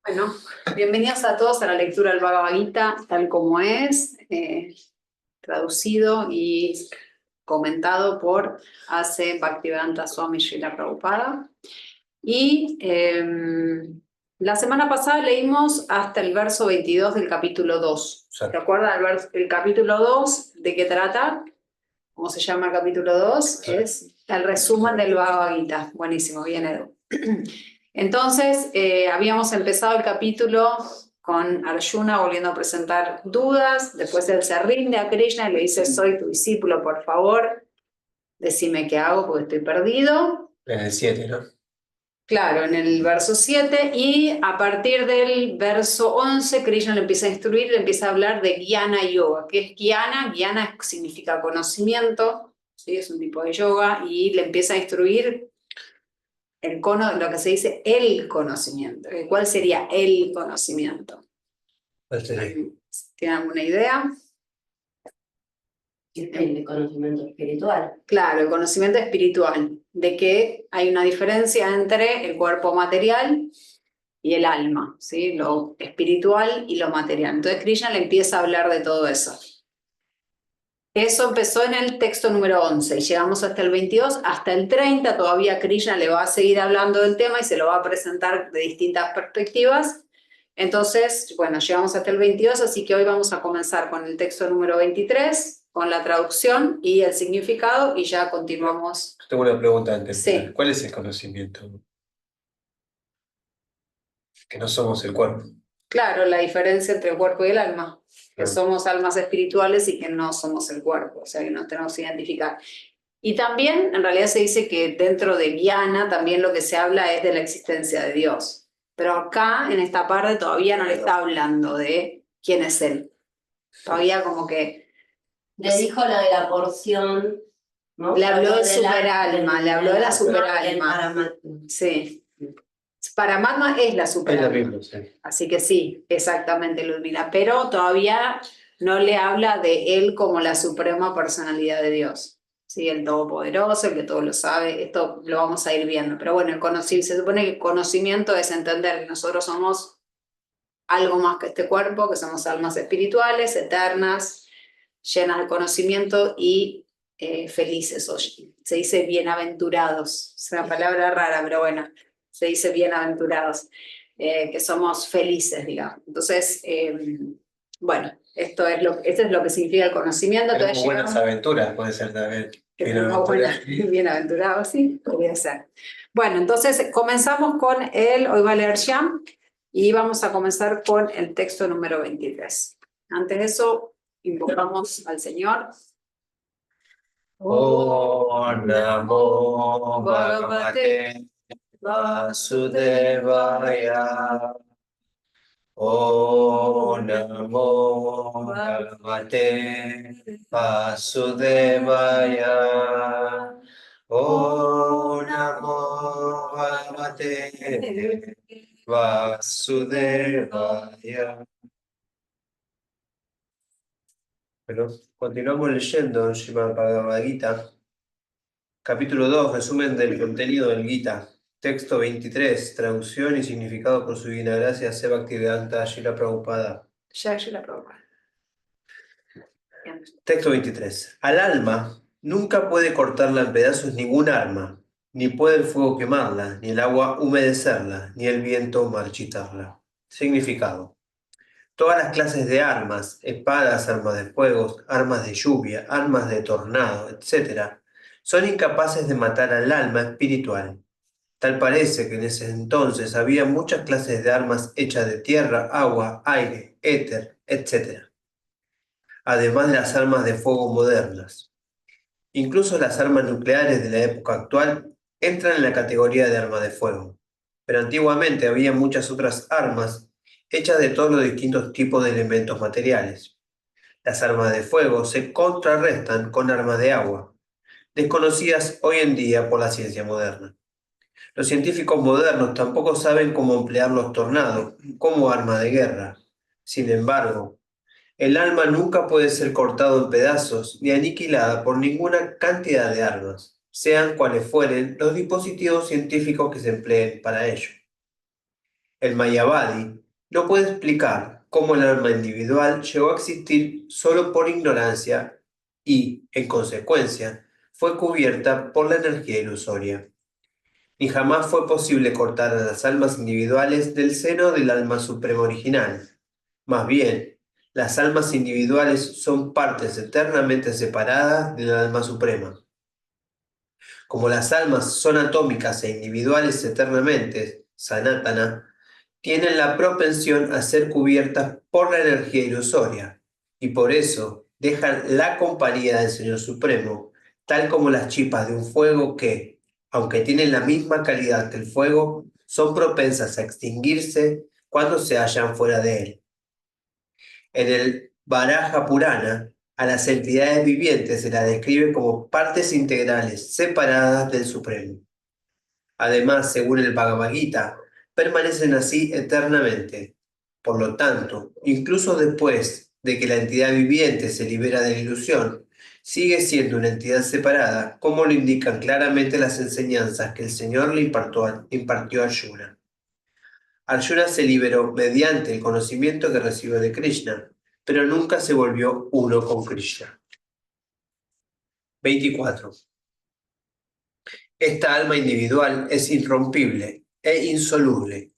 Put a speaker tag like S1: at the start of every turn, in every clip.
S1: Bueno, bienvenidos a todos a la lectura del Bhagavad Gita, tal como es, traducido y comentado por A.C. Bhaktivedanta Swami Srila Prabhupada. Y la semana pasada leímos hasta el verso 22 del capítulo 2.
S2: Sí.
S1: ¿Te acuerdas el capítulo 2 de qué trata? ¿Cómo se llama el capítulo 2?
S2: Sí.
S1: Es el resumen del Bhagavad Gita. Buenísimo, bien Edu. Entonces, habíamos empezado el capítulo con Arjuna volviendo a presentar dudas, después él se rinde a Krishna y le dice, soy tu discípulo, por favor, decime qué hago porque estoy perdido.
S2: En el 7, ¿no?
S1: Claro, en el verso 7, y a partir del verso 11, Krishna le empieza a instruir, le empieza a hablar de Jnana Yoga. ¿Qué es Jnana? Jnana significa conocimiento, ¿sí? Es un tipo de yoga, y le empieza a instruir lo que se dice el conocimiento. ¿Cuál sería el conocimiento?
S2: ¿Cuál sería?
S1: ¿Tienen alguna idea?
S3: El conocimiento espiritual.
S1: Claro, el conocimiento espiritual, de que hay una diferencia entre el cuerpo material y el alma, ¿sí? Lo espiritual y lo material. Entonces Krishna le empieza a hablar de todo eso. Eso empezó en el texto número 11 y llegamos hasta el 22, hasta el 30 todavía Krishna le va a seguir hablando del tema y se lo va a presentar de distintas perspectivas. Entonces, bueno, llegamos hasta el 22, así que hoy vamos a comenzar con el texto número 23, con la traducción y el significado, y ya continuamos.
S2: Tengo una pregunta antes.
S1: Sí.
S2: ¿Cuál es el conocimiento? Que no somos el cuerpo.
S1: Claro, la diferencia entre el cuerpo y el alma, que
S2: Claro.
S1: somos almas espirituales y que no somos el cuerpo, o sea que nos tenemos que identificar. Y también, en realidad se dice que dentro de Jnana también lo que se habla es de la existencia de Dios. Pero acá, en esta parte, todavía no le está hablando de quién es Él. Todavía como que...
S3: Le dijo lo de la porción, ¿no?
S1: Le habló del
S3: de la-
S1: superalma, le habló de la superalma.
S3: el Paramatma.
S1: Sí. Paramatma es la
S2: Es
S1: superalma.
S2: lo mismo, sí.
S1: Así que sí, exactamente, Ludmila. Pero todavía no le habla de Él como la suprema personalidad de Dios. Sí, el todopoderoso, el que todo lo sabe. Esto lo vamos a ir viendo. Pero bueno, se supone que conocimiento es entender que nosotros somos algo más que este cuerpo, que somos almas espirituales, eternas, llenas de conocimiento y felices. Se dice bienaventurados. Es una palabra rara, pero bueno, se dice bienaventurados, que somos felices, digamos. Entonces, bueno, esto es lo que significa el conocimiento.
S2: Tenemos
S1: Entonces,
S2: buenas aventuras, puede ser también.
S1: Bienaventurados, sí, podría ser. Bueno, entonces comenzamos con hoy va a leer Shyam, y vamos a comenzar con el texto número 23. Antes de eso, invocamos al Señor.
S2: Oh, Namo Bhagavate Vasudevaya. Oh, Namo Bhagavate Vasudevaya. Oh, Namo Bhagavate Vasudevaya. Pero continuamos leyendo en Srimad Bhagavad Gita, capítulo 2, resumen del contenido del Gita, texto 23, traducción y significado por su divina gracia, A.C. Bhaktivedanta Srila Prabhupada.
S1: Ya la prueba.
S2: Texto 23. Al alma nunca puede cortarla en pedazos ningún arma, ni puede el fuego quemarla, ni el agua humedecerla, ni el viento marchitarla. Significado. Todas las clases de armas, espadas, armas de fuego, armas de lluvia, armas de tornado, etc., son incapaces de matar al alma espiritual. Tal parece que en ese entonces había muchas clases de armas hechas de tierra, agua, aire, éter, etc., además de las armas de fuego modernas. Incluso las armas nucleares de la época actual entran en la categoría de arma de fuego. Pero antiguamente había muchas otras armas hechas de todos los distintos tipos de elementos materiales. Las armas de fuego se contrarrestan con armas de agua, desconocidas hoy en día por la ciencia moderna. Los científicos modernos tampoco saben cómo emplear los tornados como arma de guerra. Sin embargo, el alma nunca puede ser cortado en pedazos ni aniquilada por ninguna cantidad de armas, sean cuales fueren los dispositivos científicos que se empleen para ello. El Mayavadi no puede explicar cómo el alma individual llegó a existir solo por ignorancia y, en consecuencia, fue cubierta por la energía ilusoria. Ni jamás fue posible cortar a las almas individuales del seno del alma suprema original. Más bien, las almas individuales son partes eternamente separadas del alma suprema. Como las almas son atómicas e individuales eternamente, sanatana, tienen la propensión a ser cubiertas por la energía ilusoria, y por eso dejan la compañía del Señor Supremo, tal como las chispas de un fuego que, aunque tienen la misma calidad que el fuego, son propensas a extinguirse cuando se hallan fuera de él. En el Varaha Purana, a las entidades vivientes se las describe como partes integrales separadas del Supremo. Además, según el Bhagavad Gita, permanecen así eternamente. Por lo tanto, incluso después de que la entidad viviente se libera de la ilusión, sigue siendo una entidad separada, como lo indican claramente las enseñanzas que el Señor le impartió a Arjuna. Arjuna se liberó mediante el conocimiento que recibió de Krishna, pero nunca se volvió uno con Krishna. 24. Esta alma individual es irrompible e insoluble,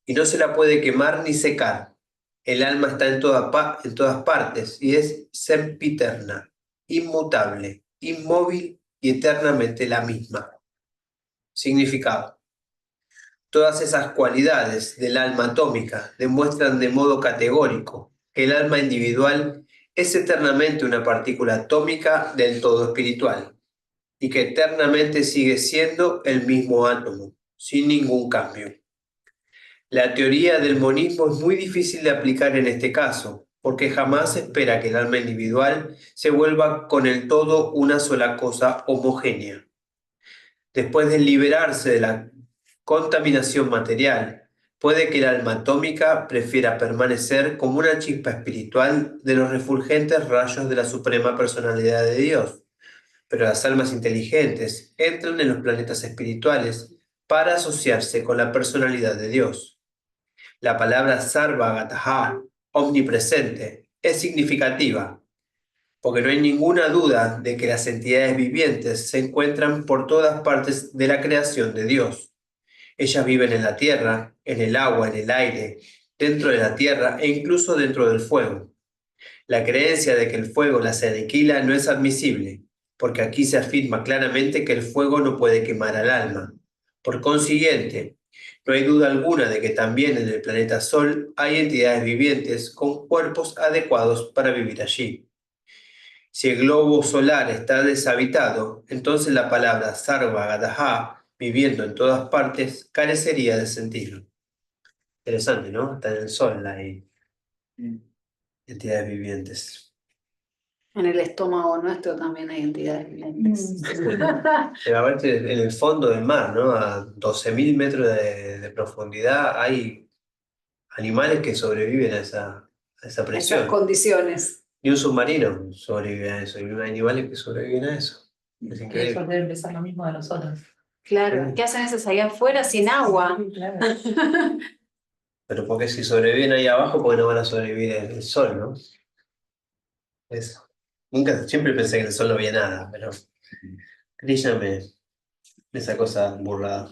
S2: y no se la puede quemar ni secar. El alma está en todas partes y es sempiterna, inmutable, inmóvil y eternamente la misma. Significado. Todas esas cualidades del alma atómica demuestran de modo categórico que el alma individual es eternamente una partícula atómica del todo espiritual y que eternamente sigue siendo el mismo átomo, sin ningún cambio. La teoría del monismo es muy difícil de aplicar en este caso, porque jamás se espera que el alma individual se vuelva con el todo una sola cosa homogénea. Después de liberarse de la contaminación material, puede que el alma atómica prefiera permanecer como una chispa espiritual de los refulgentes rayos de la Suprema Personalidad de Dios. Pero las almas inteligentes entran en los planetas espirituales para asociarse con la personalidad de Dios. La palabra Sarvagataha, omnipresente, es significativa, porque no hay ninguna duda de que las entidades vivientes se encuentran por todas partes de la creación de Dios. Ellas viven en la tierra, en el agua, en el aire, dentro de la tierra e incluso dentro del fuego. La creencia de que el fuego las aniquila no es admisible, porque aquí se afirma claramente que el fuego no puede quemar al alma. Por consiguiente, no hay duda alguna de que también en el planeta Sol hay entidades vivientes con cuerpos adecuados para vivir allí. Si el globo solar está deshabitado, entonces la palabra Sarvagataha, viviendo en todas partes, carecería de sentido. Interesante, ¿no? Está en el Sol hay entidades vivientes.
S1: En el estómago nuestro también hay entidades vivientes.
S2: Pero aparte, en el fondo del mar, ¿no? A 12.000 metros de profundidad hay animales que sobreviven a esa
S1: Esas
S2: presión.
S1: condiciones.
S2: Ni un submarino sobrevive a eso, y hay animales que sobreviven a eso. Es
S4: Que
S2: increíble.
S4: ellos deben pensar lo mismo de nosotros.
S1: Claro, ¿qué hacen esos ahí afuera sin agua?
S4: Sí, claro.
S2: Pero porque si sobreviven ahí abajo, porque no van a sobrevivir en el sol, ¿no? Eso. Siempre pensé que en el sol no había nada, pero Krishna me sacó esa burrada.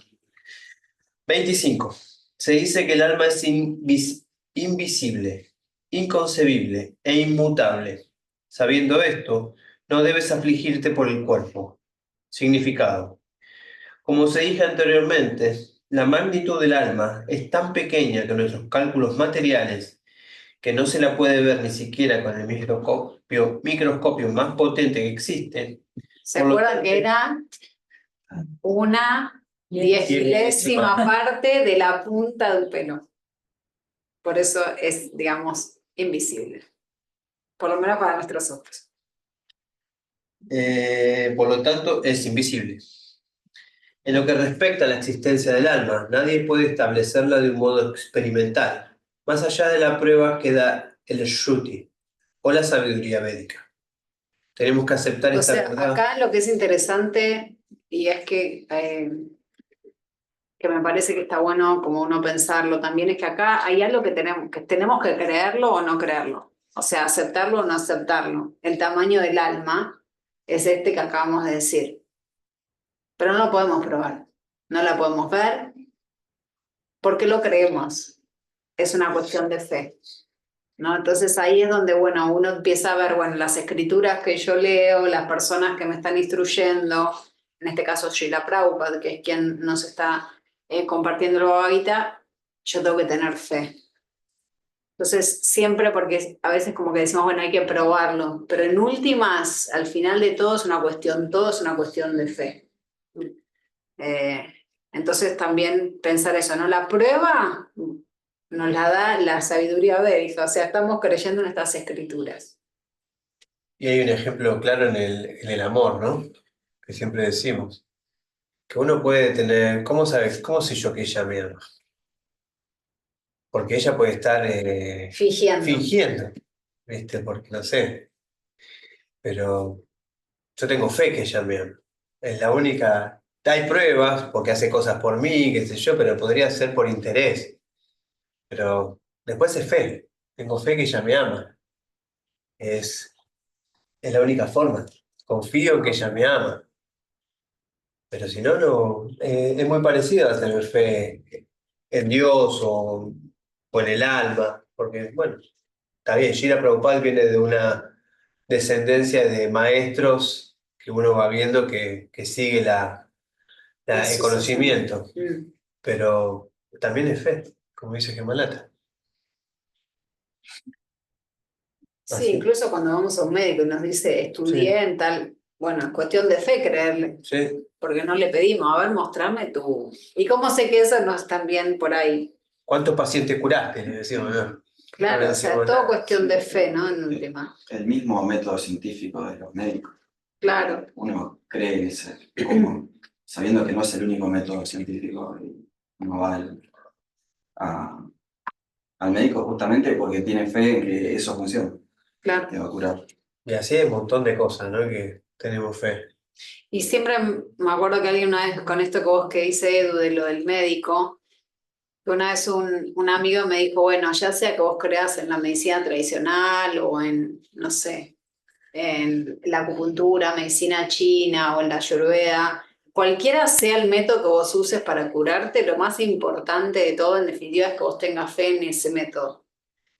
S2: 25. Se dice que el alma es invisible, inconcebible e inmutable. Sabiendo esto, no debes afligirte por el cuerpo. Significado. Como se dije anteriormente, la magnitud del alma es tan pequeña que nuestros cálculos materiales, que no se la puede ver ni siquiera con el microscopio más potente que existe.
S1: ¿Se
S2: Por lo
S1: acuerdan
S2: tanto,
S1: que era una 10.000ª parte de la punta del pelo? Por eso es, digamos, invisible. Por lo menos para nuestros ojos.
S2: Por lo tanto, es invisible. En lo que respecta a la existencia del alma, nadie puede establecerla de un modo experimental, más allá de la prueba que da el Shruti o la sabiduría védica. Tenemos que aceptar
S1: O
S2: esta
S1: sea,
S2: verdad.
S1: acá lo que es interesante y es que que me parece que está bueno como uno pensarlo también, es que acá hay algo que tenemos que creerlo o no creerlo. O sea, aceptarlo o no aceptarlo. El tamaño del alma es este que acabamos de decir. Pero no lo podemos probar, no la podemos ver. ¿Por qué lo creemos? Es una cuestión de fe, ¿no? Entonces ahí es donde, bueno, uno empieza a ver, bueno, las escrituras que yo leo, las personas que me están instruyendo, en este caso Srila Prabhupada, que es quien nos está compartiendo el Bhagavad Gita, yo tengo que tener fe. Entonces, siempre, porque a veces como que decimos, bueno, hay que probarlo, pero en últimas, al final de todo es una cuestión de fe. Entonces también pensar eso, ¿no? La prueba nos la da la sabiduría védica, o sea, estamos creyendo en estas escrituras.
S2: Y hay un ejemplo claro en el amor, ¿no? Que siempre decimos. Que uno puede tener, ¿cómo sabes? ¿Cómo sé yo que ella me ama? Porque ella puede estar fingiendo, ¿viste? Porque no sé. Pero yo tengo fe que ella me ama. Es la única. Hay pruebas porque hace cosas por mí, qué sé yo, pero podría ser por interés. Pero después es fe. Tengo fe que ella me ama. Es la única forma. Confío que ella me ama. Pero si no, no. Es muy parecido a tener fe en Dios o en el alma. Porque, bueno, está bien, Srila Prabhupada viene de una descendencia de maestros que uno va viendo que sigue el conocimiento. Pero también es fe, como dice Gemalata.
S1: Sí,
S2: Así.
S1: incluso cuando vamos a un médico y nos dice estudié en tal, bueno, es cuestión de fe creerle,
S2: Sí.
S1: porque no le pedimos, a ver, mostrame tú. ¿Y cómo sé que eso no es también por ahí?
S2: ¿Cuántos pacientes curaste? Le decimos, ¿no?
S1: Claro,
S2: No le
S1: o sea,
S2: decimos
S1: todo
S2: nada.
S1: cuestión de fe, ¿no? En última.
S5: El mismo método científico de los médicos.
S1: Claro,
S5: Uno cree en ese, como, sabiendo que no es el único método científico, y uno va al médico justamente porque tiene fe en que eso funciona,
S1: claro.
S5: te va a curar.
S2: Y así hay un montón de cosas, ¿no? Que tenemos fe.
S1: Y siempre me acuerdo que alguien una vez con esto que dice Edu de lo del médico, que una vez un amigo me dijo, bueno, ya sea que vos creas en la medicina tradicional o en, no sé, en la acupuntura, medicina china o en la ayurveda, cualquiera sea el método que vos uses para curarte, lo más importante de todo en definitiva es que vos tengas fe en ese método.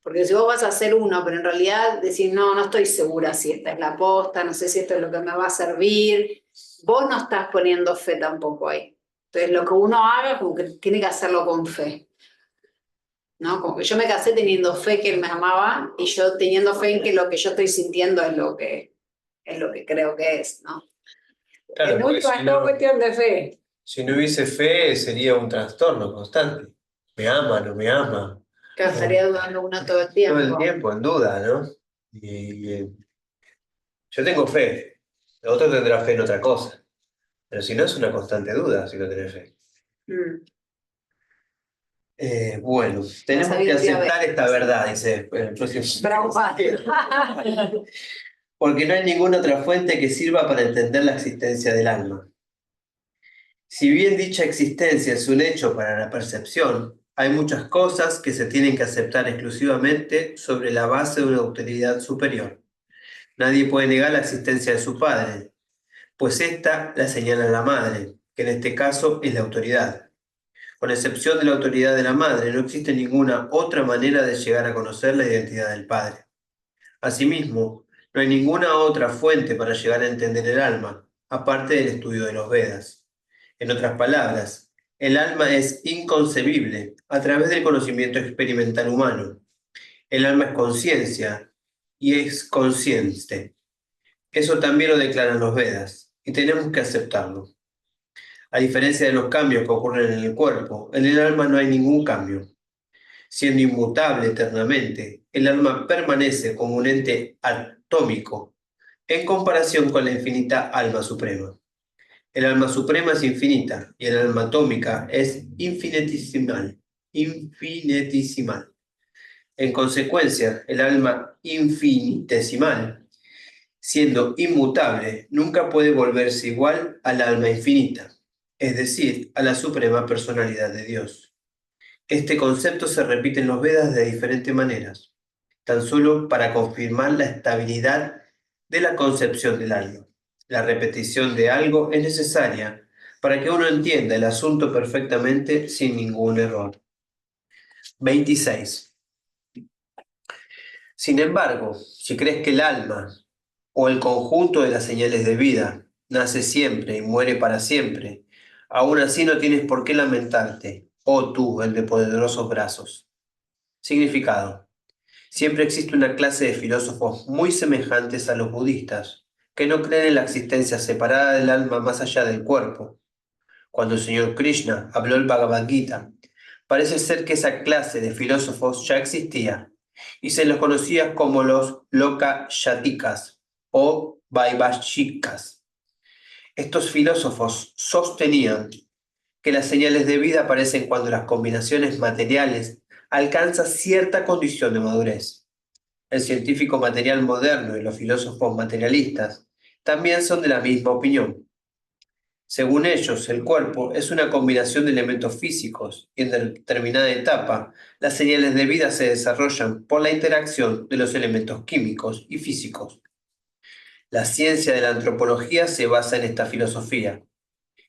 S1: Porque si vos vas a hacer uno, pero en realidad decís, no, no estoy segura si esta es la posta, no sé si esto es lo que me va a servir, vos no estás poniendo fe tampoco ahí. Entonces lo que uno haga como que tiene que hacerlo con fe, ¿no? Como que yo me casé teniendo fe que él me amaba y yo teniendo fe en que lo que yo estoy sintiendo es lo que creo que es, ¿no?
S2: Claro,
S1: En
S2: porque
S1: última es todo cuestión de fe.
S2: si no hubiese fe sería un trastorno constante. Me ama, no me ama.
S1: Que estaría dudando uno todo el
S2: Todo el
S1: tiempo.
S2: tiempo en duda, ¿no? Y yo tengo fe. El otro tendrá fe en otra cosa. Pero si no es una constante duda, si no tenés fe.
S1: Mm.
S2: Bueno, tenemos que
S1: sabiduría
S2: aceptar
S1: védica.
S2: esta verdad, dice el próximo.
S1: Prabhupada.
S2: Porque no hay ninguna otra fuente que sirva para entender la existencia del alma. Si bien dicha existencia es un hecho para la percepción, hay muchas cosas que se tienen que aceptar exclusivamente sobre la base de una autoridad superior. Nadie puede negar la existencia de su padre, pues ésta la señala la madre, que en este caso es la autoridad. Con excepción de la autoridad de la madre, no existe ninguna otra manera de llegar a conocer la identidad del padre. Asimismo, no hay ninguna otra fuente para llegar a entender el alma, aparte del estudio de los Vedas. En otras palabras, el alma es inconcebible a través del conocimiento experimental humano. El alma es conciencia y es consciente. Eso también lo declaran los Vedas y tenemos que aceptarlo. A diferencia de los cambios que ocurren en el cuerpo, en el alma no hay ningún cambio. Siendo inmutable eternamente, el alma permanece como un ente atómico en comparación con la infinita alma suprema. El alma suprema es infinita y el alma atómica es infinitesimal. Infinitesimal. En consecuencia, el alma infinitesimal, siendo inmutable, nunca puede volverse igual al alma infinita. es decir, a la suprema personalidad de Dios. Este concepto se repite en los Vedas de diferentes maneras, tan solo para confirmar la estabilidad de la concepción del alma. La repetición de algo es necesaria para que uno entienda el asunto perfectamente sin ningún error. 26. Sin embargo, si crees que el alma o el conjunto de las señales de vida nace siempre y muere para siempre, aún así no tienes por qué lamentarte, oh tú, el de poderosos brazos. Significado. Siempre existe una clase de filósofos muy semejantes a los budistas, que no creen en la existencia separada del alma más allá del cuerpo. Cuando el señor Krishna habló el Bhagavad Gita, parece ser que esa clase de filósofos ya existía, y se los conocía como los Lokayatikas o Vaibhashikas. Estos filósofos sostenían que las señales de vida aparecen cuando las combinaciones materiales alcanzan cierta condición de madurez. El científico material moderno y los filósofos materialistas también son de la misma opinión. Según ellos, el cuerpo es una combinación de elementos físicos y en determinada etapa las señales de vida se desarrollan por la interacción de los elementos químicos y físicos. La ciencia de la antropología se basa en esta filosofía.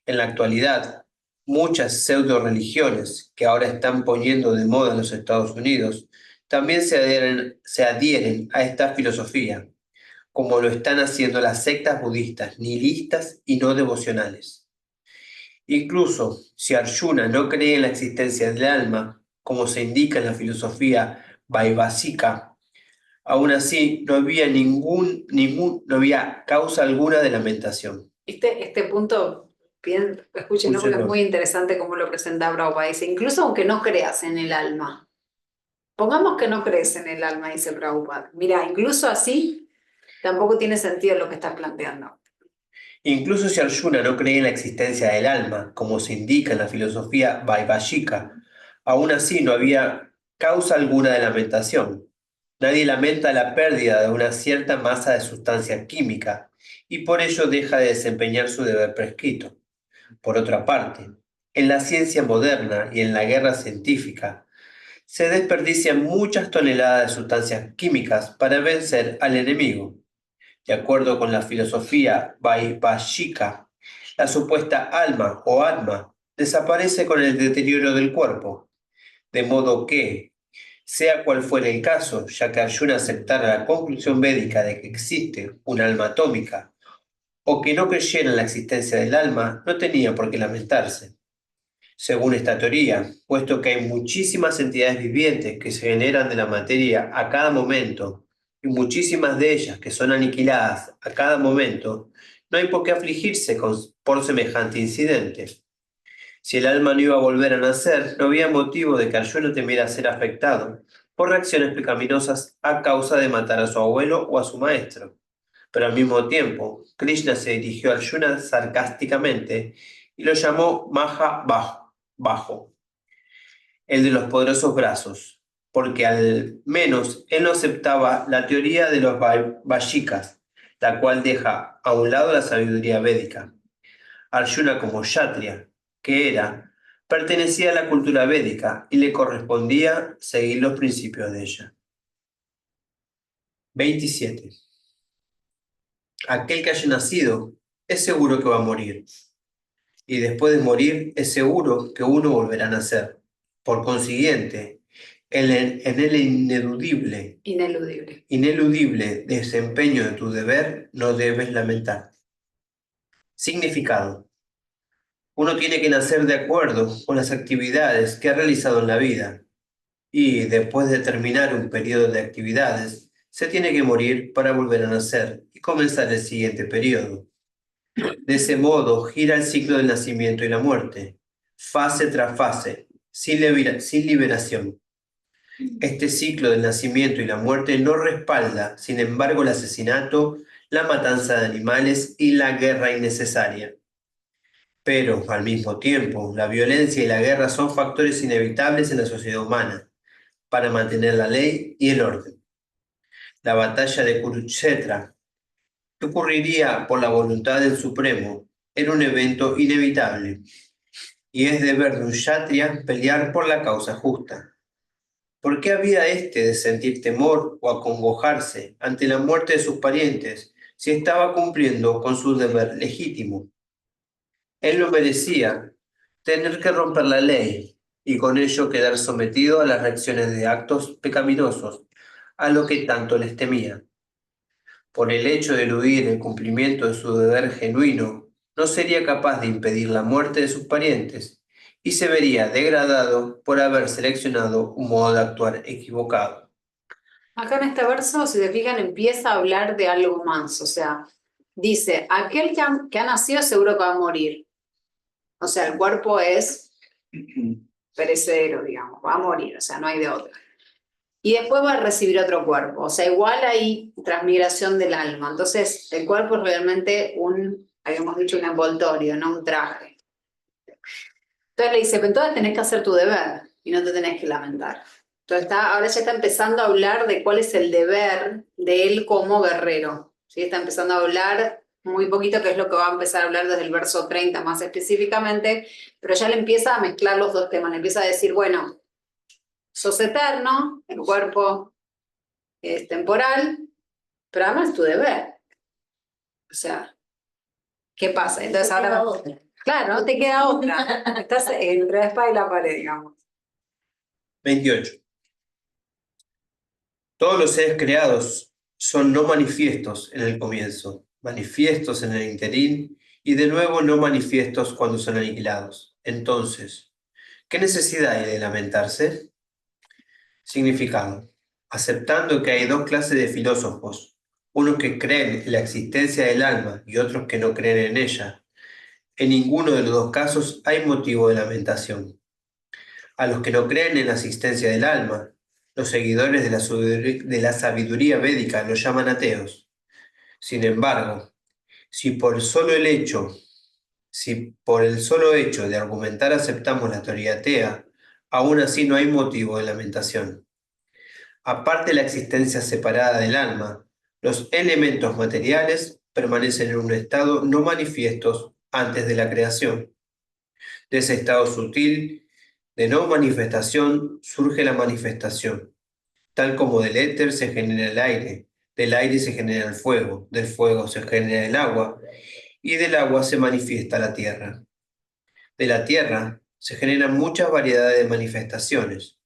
S2: En la actualidad, muchas pseudo-religiones que ahora están poniendo de moda en los Estados Unidos también se adhieren a esta filosofía, como lo están haciendo las sectas budistas nihilistas y no devocionales. Incluso si Arjuna no cree en la existencia del alma, como se indica en la filosofía vaibhásika, aún así no había no había causa alguna de lamentación.
S1: Este punto, bien, escúchenlo porque es
S2: Escúchenlo.
S1: muy interesante cómo lo presenta Prabhupada. Dice, incluso aunque no creas en el alma, pongamos que no crees en el alma, dice Prabhupada. Mira, incluso así, tampoco tiene sentido lo que estás planteando.
S2: Incluso si Arjuna no cree en la existencia del alma, como se indica en la filosofía vaibhashika, aún así no había causa alguna de lamentación. Nadie lamenta la pérdida de una cierta masa de sustancia química y por ello deja de desempeñar su deber prescrito. Por otra parte, en la ciencia moderna y en la guerra científica, se desperdician muchas toneladas de sustancias químicas para vencer al enemigo. De acuerdo con la filosofía vaibhashika, la supuesta alma o atma desaparece con el deterioro del cuerpo, de modo que, sea cual fuera el caso, ya que Arjuna aceptara la conclusión védica de que existe un alma atómica, o que no creyera en la existencia del alma, no tenía por qué lamentarse. Según esta teoría, puesto que hay muchísimas entidades vivientes que se generan de la materia a cada momento, y muchísimas de ellas que son aniquiladas a cada momento, no hay por qué afligirse por semejante incidente. Si el alma no iba a volver a nacer, no había motivo de que Arjuna temiera ser afectado por reacciones pecaminosas a causa de matar a su abuelo o a su maestro. Pero al mismo tiempo, Krishna se dirigió a Arjuna sarcásticamente y lo llamó Maha Bajo, el de los poderosos brazos, porque al menos él no aceptaba la teoría de los Vaishikas, la cual deja a un lado la sabiduría védica. Arjuna, como Kshatriya, que era, pertenecía a la cultura védica y le correspondía seguir los principios de ella. 27. Aquel que haya nacido es seguro que va a morir, y después de morir es seguro que uno volverá a nacer. Por consiguiente, en el ineludible desempeño de tu deber no debes lamentarte. Significado. Uno tiene que nacer de acuerdo con las actividades que ha realizado en la vida, y después de terminar un periodo de actividades, se tiene que morir para volver a nacer y comenzar el siguiente periodo. De ese modo gira el ciclo del nacimiento y la muerte, fase tras fase, sin liberación. Este ciclo del nacimiento y la muerte no respalda, sin embargo, el asesinato, la matanza de animales y la guerra innecesaria. Pero, al mismo tiempo, la violencia y la guerra son factores inevitables en la sociedad humana para mantener la ley y el orden. La batalla de Kurukshetra, que ocurriría por la voluntad del Supremo, era un evento inevitable. y es deber de un kshatriya pelear por la causa justa. ¿Por qué había éste de sentir temor o acongojarse ante la muerte de sus parientes si estaba cumpliendo con su deber legítimo? Él no merecía tener que romper la ley y con ello quedar sometido a las reacciones de actos pecaminosos a lo que tanto les temía. Por el hecho de eludir el cumplimiento de su deber genuino, no sería capaz de impedir la muerte de sus parientes y se vería degradado por haber seleccionado un modo de actuar equivocado.
S1: Acá en este verso, si se fijan, empieza a hablar de algo más. O sea, dice, aquel que ha nacido seguro que va a morir. O sea, el cuerpo es perecedero, digamos, va a morir, o sea, no hay de otra. Y después va a recibir otro cuerpo, o sea, igual hay transmigración del alma. Entonces, el cuerpo es realmente habíamos dicho, un envoltorio, no un traje. Entonces le dice, pero entonces tenés que hacer tu deber y no te tenés que lamentar. Entonces ahora ya está empezando a hablar de cuál es el deber de él como guerrero. ¿Sí? Está empezando a hablar muy poquito, que es lo que va a empezar a hablar desde el verso 30 más específicamente, pero ya le empieza a mezclar los dos temas, le empieza a decir, bueno, sos eterno, el cuerpo es temporal, pero además es tu deber. O sea, ¿qué pasa? Entonces
S3: No queda
S1: ahora,
S3: otra.
S1: claro, no te queda otra. Estás entre la espada y la pared, digamos.
S2: 28. Todos los seres creados son no manifiestos en el comienzo, manifiestos en el interín y de nuevo no manifiestos cuando son aniquilados. Entonces, ¿qué necesidad hay de lamentarse? Significado. Aceptando que hay dos clases de filósofos, unos que creen en la existencia del alma y otros que no creen en ella. En ninguno de los dos casos hay motivo de lamentación. A los que no creen en la existencia del alma, los seguidores de la sabiduría védica los llaman ateos. Sin embargo, si por el solo hecho de argumentar aceptamos la teoría atea, aún así no hay motivo de lamentación. Aparte de la existencia separada del alma, los elementos materiales permanecen en un estado no manifiesto antes de la creación. De ese estado sutil de no manifestación surge la manifestación. Tal como del éter se genera el aire, del aire se genera el fuego, del fuego se genera el agua y del agua se manifiesta la tierra. De la tierra se generan muchas variedades de manifestaciones.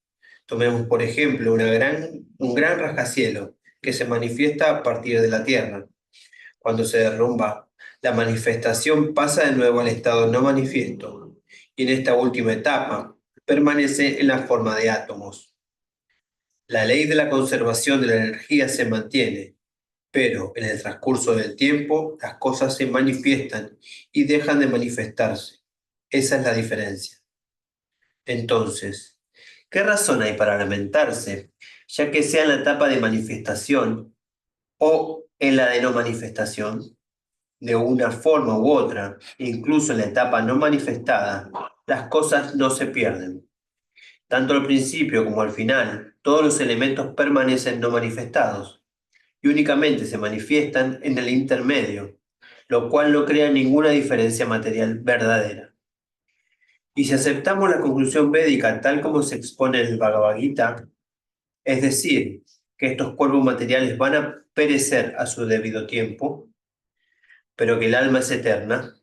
S2: Tomemos, por ejemplo, un gran rascacielos que se manifiesta a partir de la tierra. Cuando se derrumba, la manifestación pasa de nuevo al estado no manifiesto y en esta última etapa permanece en la forma de átomos. La ley de la conservación de la energía se mantiene, pero en el transcurso del tiempo las cosas se manifiestan y dejan de manifestarse. Esa es la diferencia. Entonces, ¿qué razón hay para lamentarse, ya que sea en la etapa de manifestación o en la de no manifestación? De una forma u otra, incluso en la etapa no manifestada, las cosas no se pierden. Tanto al principio como al final, todos los elementos permanecen no manifestados y únicamente se manifiestan en el intermedio, lo cual no crea ninguna diferencia material verdadera. Y si aceptamos la conclusión védica tal como se expone en el Bhagavad Gita, es decir, que estos cuerpos materiales van a perecer a su debido tiempo, pero que el alma es eterna,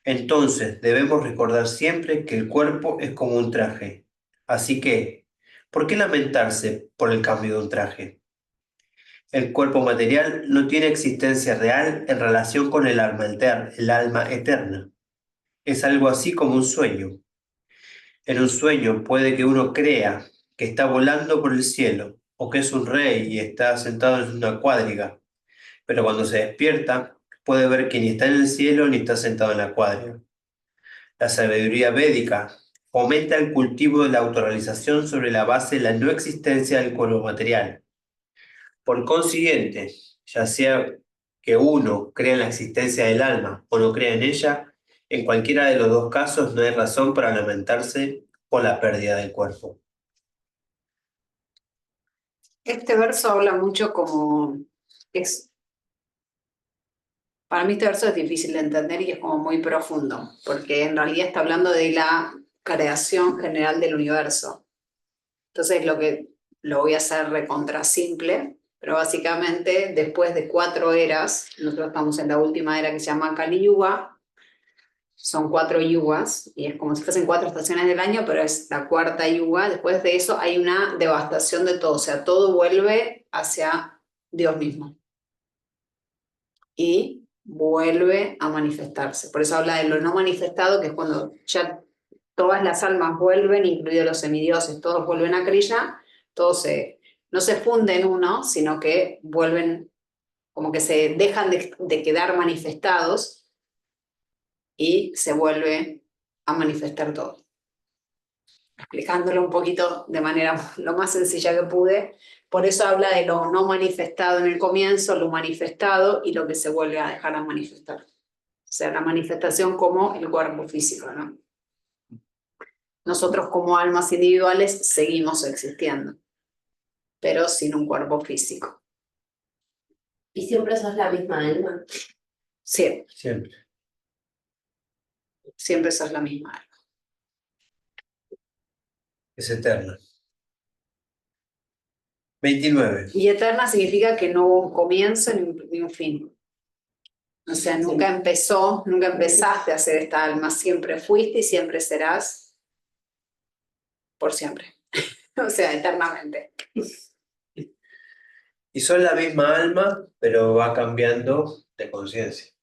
S2: entonces debemos recordar siempre que el cuerpo es como un traje. Así que, ¿por qué lamentarse por el cambio de un traje? El cuerpo material no tiene existencia real en relación con el alma eterna. Es algo así como un sueño. En un sueño puede que uno crea que está volando por el cielo o que es un rey y está sentado en una cuadriga, pero cuando se despierta puede ver que ni está en el cielo ni está sentado en la cuadriga. La sabiduría védica fomenta el cultivo de la autorrealización sobre la base de la no existencia del cuerpo material. Por consiguiente, ya sea que uno crea en la existencia del alma o no crea en ella, en cualquiera de los dos casos no hay razón para lamentarse por la pérdida del cuerpo.
S1: Este verso habla mucho como es Para mí este verso es difícil de entender y es como muy profundo, porque en realidad está hablando de la creación general del universo. Entonces lo voy a hacer recontra simple, pero básicamente después de 4 eras, nosotros estamos en la última era que se llama Kali Yuga, son 4 yugas, y es como si fuesen 4 estaciones del año, pero es la 4ª yuga. Después de eso hay una devastación de todo, o sea, todo vuelve hacia Dios mismo. Y vuelve a manifestarse. Por eso habla de lo no manifestado, que es cuando ya todas las almas vuelven, incluidos los semidioses, todos vuelven a Krishna, no se funden uno, sino que vuelven, como que se dejan de quedar manifestados y se vuelve a manifestar todo. Explicándolo un poquito de manera lo más sencilla que pude. Por eso habla de lo no manifestado en el comienzo, lo manifestado y lo que se vuelve a dejar a manifestar. O sea, la manifestación como el cuerpo físico, ¿no? Nosotros como almas individuales seguimos existiendo, pero sin un cuerpo físico.
S3: ¿Y siempre sos la misma alma?
S1: Sí,
S2: Siempre.
S1: siempre sos la misma alma.
S2: Es eterna. 29.
S1: Y eterna significa que no hubo un comienzo ni un fin. O sea, nunca empezaste a ser esta alma, siempre fuiste y siempre serás por siempre. O sea, eternamente.
S2: Y son la misma alma, pero va cambiando de conciencia,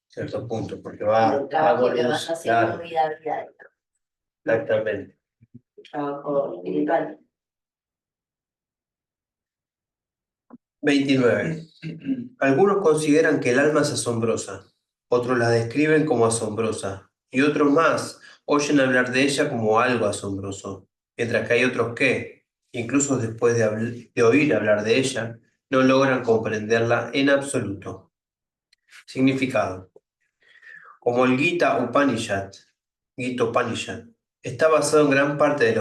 S2: cierto punto, porque
S3: El trabajo que vas haciendo
S2: claro,
S3: vida a vida.
S2: exactamente.
S3: El trabajo espiritual.
S2: 29. Algunos consideran que el alma es asombrosa, otros la describen como asombrosa, y otros más oyen hablar de ella como algo asombroso, mientras que hay otros que, incluso después de oír hablar de ella, no logran comprenderla en absoluto. Significado. Como el Gita Upanishad, está basado en gran parte de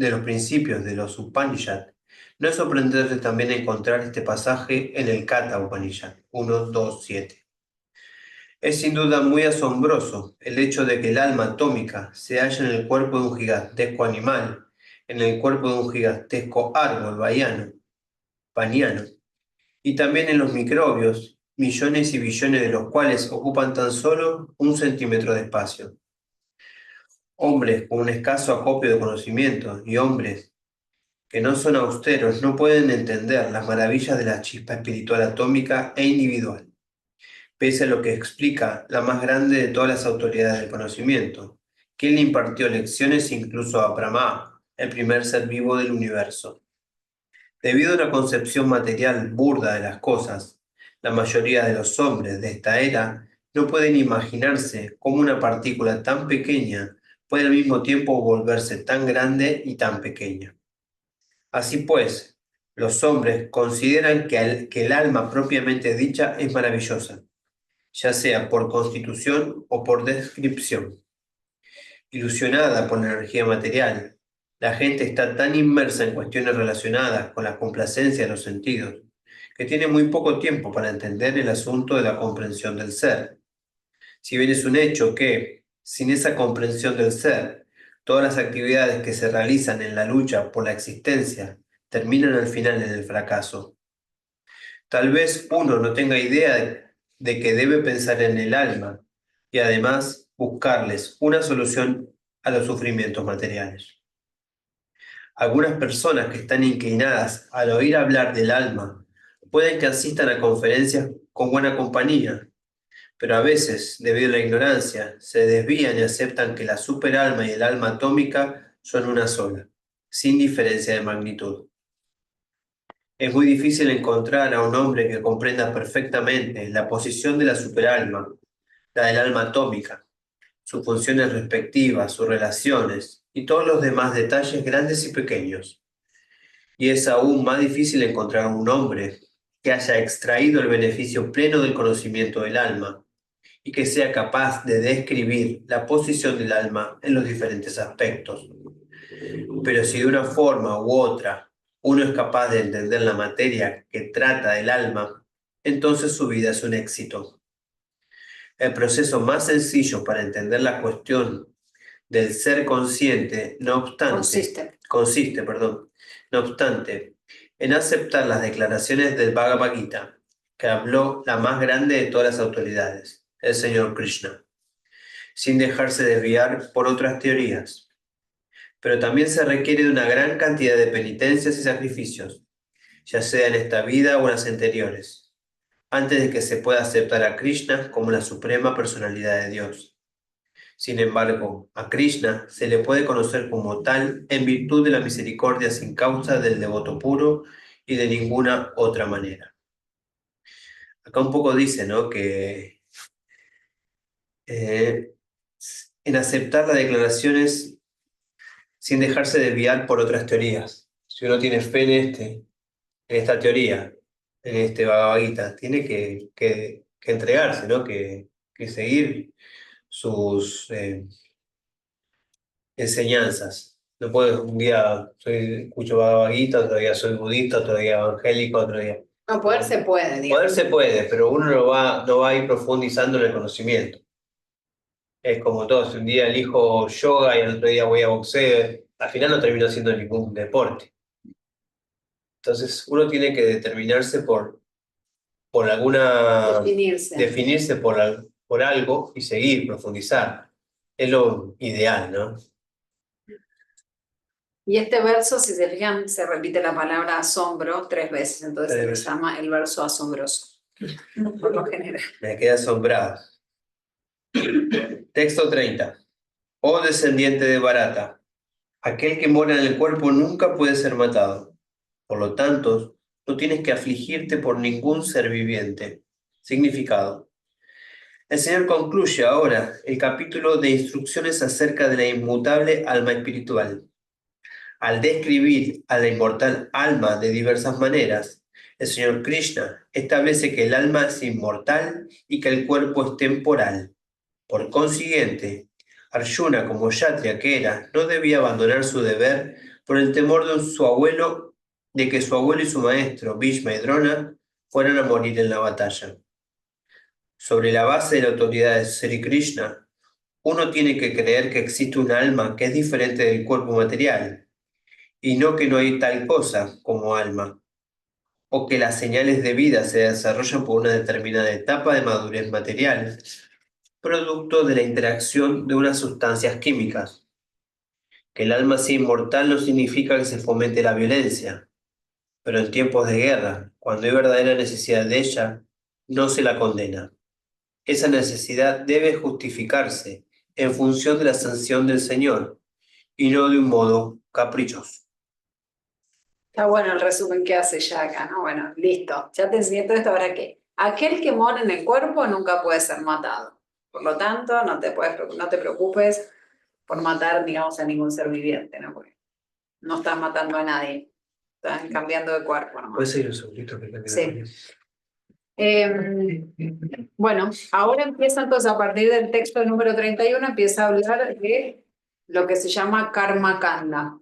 S2: los principios de los Upanishad, no es sorprendente también encontrar este pasaje en el Katha Upanishad 1.2.7. Es sin duda muy asombroso el hecho de que el alma atómica se halla en el cuerpo de un gigantesco animal, en el cuerpo de un gigantesco árbol baniano, y también en los microbios, millones y billones de los cuales ocupan tan solo 1 centímetro de espacio. Hombres con un escaso acopio de conocimiento y hombres que no son austeros no pueden entender las maravillas de la chispa espiritual atómica e individual, pese a lo que explica la más grande de todas las autoridades del conocimiento, que le impartió lecciones incluso a Brahma, el primer ser vivo del universo. Debido a una concepción material burda de las cosas, la mayoría de los hombres de esta era no pueden imaginarse cómo una partícula tan pequeña puede al mismo tiempo volverse tan grande y tan pequeña. Así pues, los hombres consideran que el alma propiamente dicha es maravillosa, ya sea por constitución o por descripción. Ilusionada por la energía material, la gente está tan inmersa en cuestiones relacionadas con la complacencia de los sentidos, que tiene muy poco tiempo para entender el asunto de la comprensión del ser. Si bien es un hecho que, sin esa comprensión del ser, todas las actividades que se realizan en la lucha por la existencia terminan al final en el fracaso. Tal vez uno no tenga idea de que debe pensar en el alma y además buscarles una solución a los sufrimientos materiales. Algunas personas que están inclinadas al oír hablar del alma pueden que asistan a conferencias con buena compañía, pero a veces, debido a la ignorancia, se desvían y aceptan que la superalma y el alma atómica son una sola, sin diferencia de magnitud. Es muy difícil encontrar a un hombre que comprenda perfectamente la posición de la superalma, la del alma atómica, sus funciones respectivas, sus relaciones y todos los demás detalles grandes y pequeños. Y es aún más difícil encontrar a un hombre que haya extraído el beneficio pleno del conocimiento del alma y que sea capaz de describir la posición del alma en los diferentes aspectos. Pero si de una forma u otra uno es capaz de entender la materia que trata del alma, entonces su vida es un éxito. El proceso más sencillo para entender la cuestión del ser consciente, consiste, no obstante, en aceptar las declaraciones del Bhagavad Gita, que habló la más grande de todas las autoridades, el Señor Krishna, sin dejarse desviar por otras teorías. Pero también se requiere de una gran cantidad de penitencias y sacrificios, ya sea en esta vida o en las anteriores, antes de que se pueda aceptar a Krishna como la suprema personalidad de Dios. Sin embargo, a Krishna se le puede conocer como tal en virtud de la misericordia sin causa del devoto puro y de ninguna otra manera. Acá un poco dice, ¿no?, que en aceptar las declaraciones sin dejarse desviar por otras teorías. Si uno tiene fe en esta teoría, en este Bhagavad Gita, tiene que entregarse, ¿no?, que seguir sus enseñanzas. No puedo, un día escucho Bhagavad Gita, otro día soy budista, otro día evangélico, otro día...
S1: No, poder se puede, digamos.
S2: Poder se puede, pero uno no va a ir profundizando en el conocimiento. Es como todo, si un día elijo yoga y el otro día voy a boxeo, al final no termino haciendo ningún deporte. Entonces uno tiene que determinarse por alguna... Definirse por algo y seguir, profundizar. Es lo ideal, ¿no?
S1: Y este verso, si se fijan, se repite la palabra asombro 3 veces, entonces se le llama el verso asombroso, por lo general.
S2: Me quedé asombrado. Texto 30. Oh descendiente de Bharata, aquel que mora en el cuerpo nunca puede ser matado. Por lo tanto, no tienes que afligirte por ningún ser viviente. Significado. El Señor concluye ahora el capítulo de instrucciones acerca de la inmutable alma espiritual. Al describir a la inmortal alma de diversas maneras, el Señor Krishna establece que el alma es inmortal y que el cuerpo es temporal. Por consiguiente, Arjuna, como kshatriya que era, no debía abandonar su deber por el temor de que su abuelo y su maestro, Bhishma y Drona, fueran a morir en la batalla. Sobre la base de la autoridad de Sri Krishna, uno tiene que creer que existe un alma que es diferente del cuerpo material, y no que no hay tal cosa como alma, o que las señales de vida se desarrollan por una determinada etapa de madurez material, producto de la interacción de unas sustancias químicas. Que el alma sea inmortal no significa que se fomente la violencia, pero en tiempos de guerra, cuando hay verdadera necesidad de ella, no se la condena. Esa necesidad debe justificarse en función de la sanción del Señor y no de un modo caprichoso.
S1: Está bueno el resumen que hace ya acá, ¿no? Bueno, listo, ya te enseñé todo esto, ¿ahora qué? Aquel que mora en el cuerpo nunca puede ser matado. Por lo tanto, no te preocupes por matar, digamos, a ningún ser viviente, ¿no? Porque no estás matando a nadie, estás cambiando de cuerpo, ¿no?
S2: ¿Puedes seguir un segundito?
S1: Sí. Bueno, ahora empieza entonces a partir del texto número 31, empieza a hablar de lo que se llama Karma Kanda,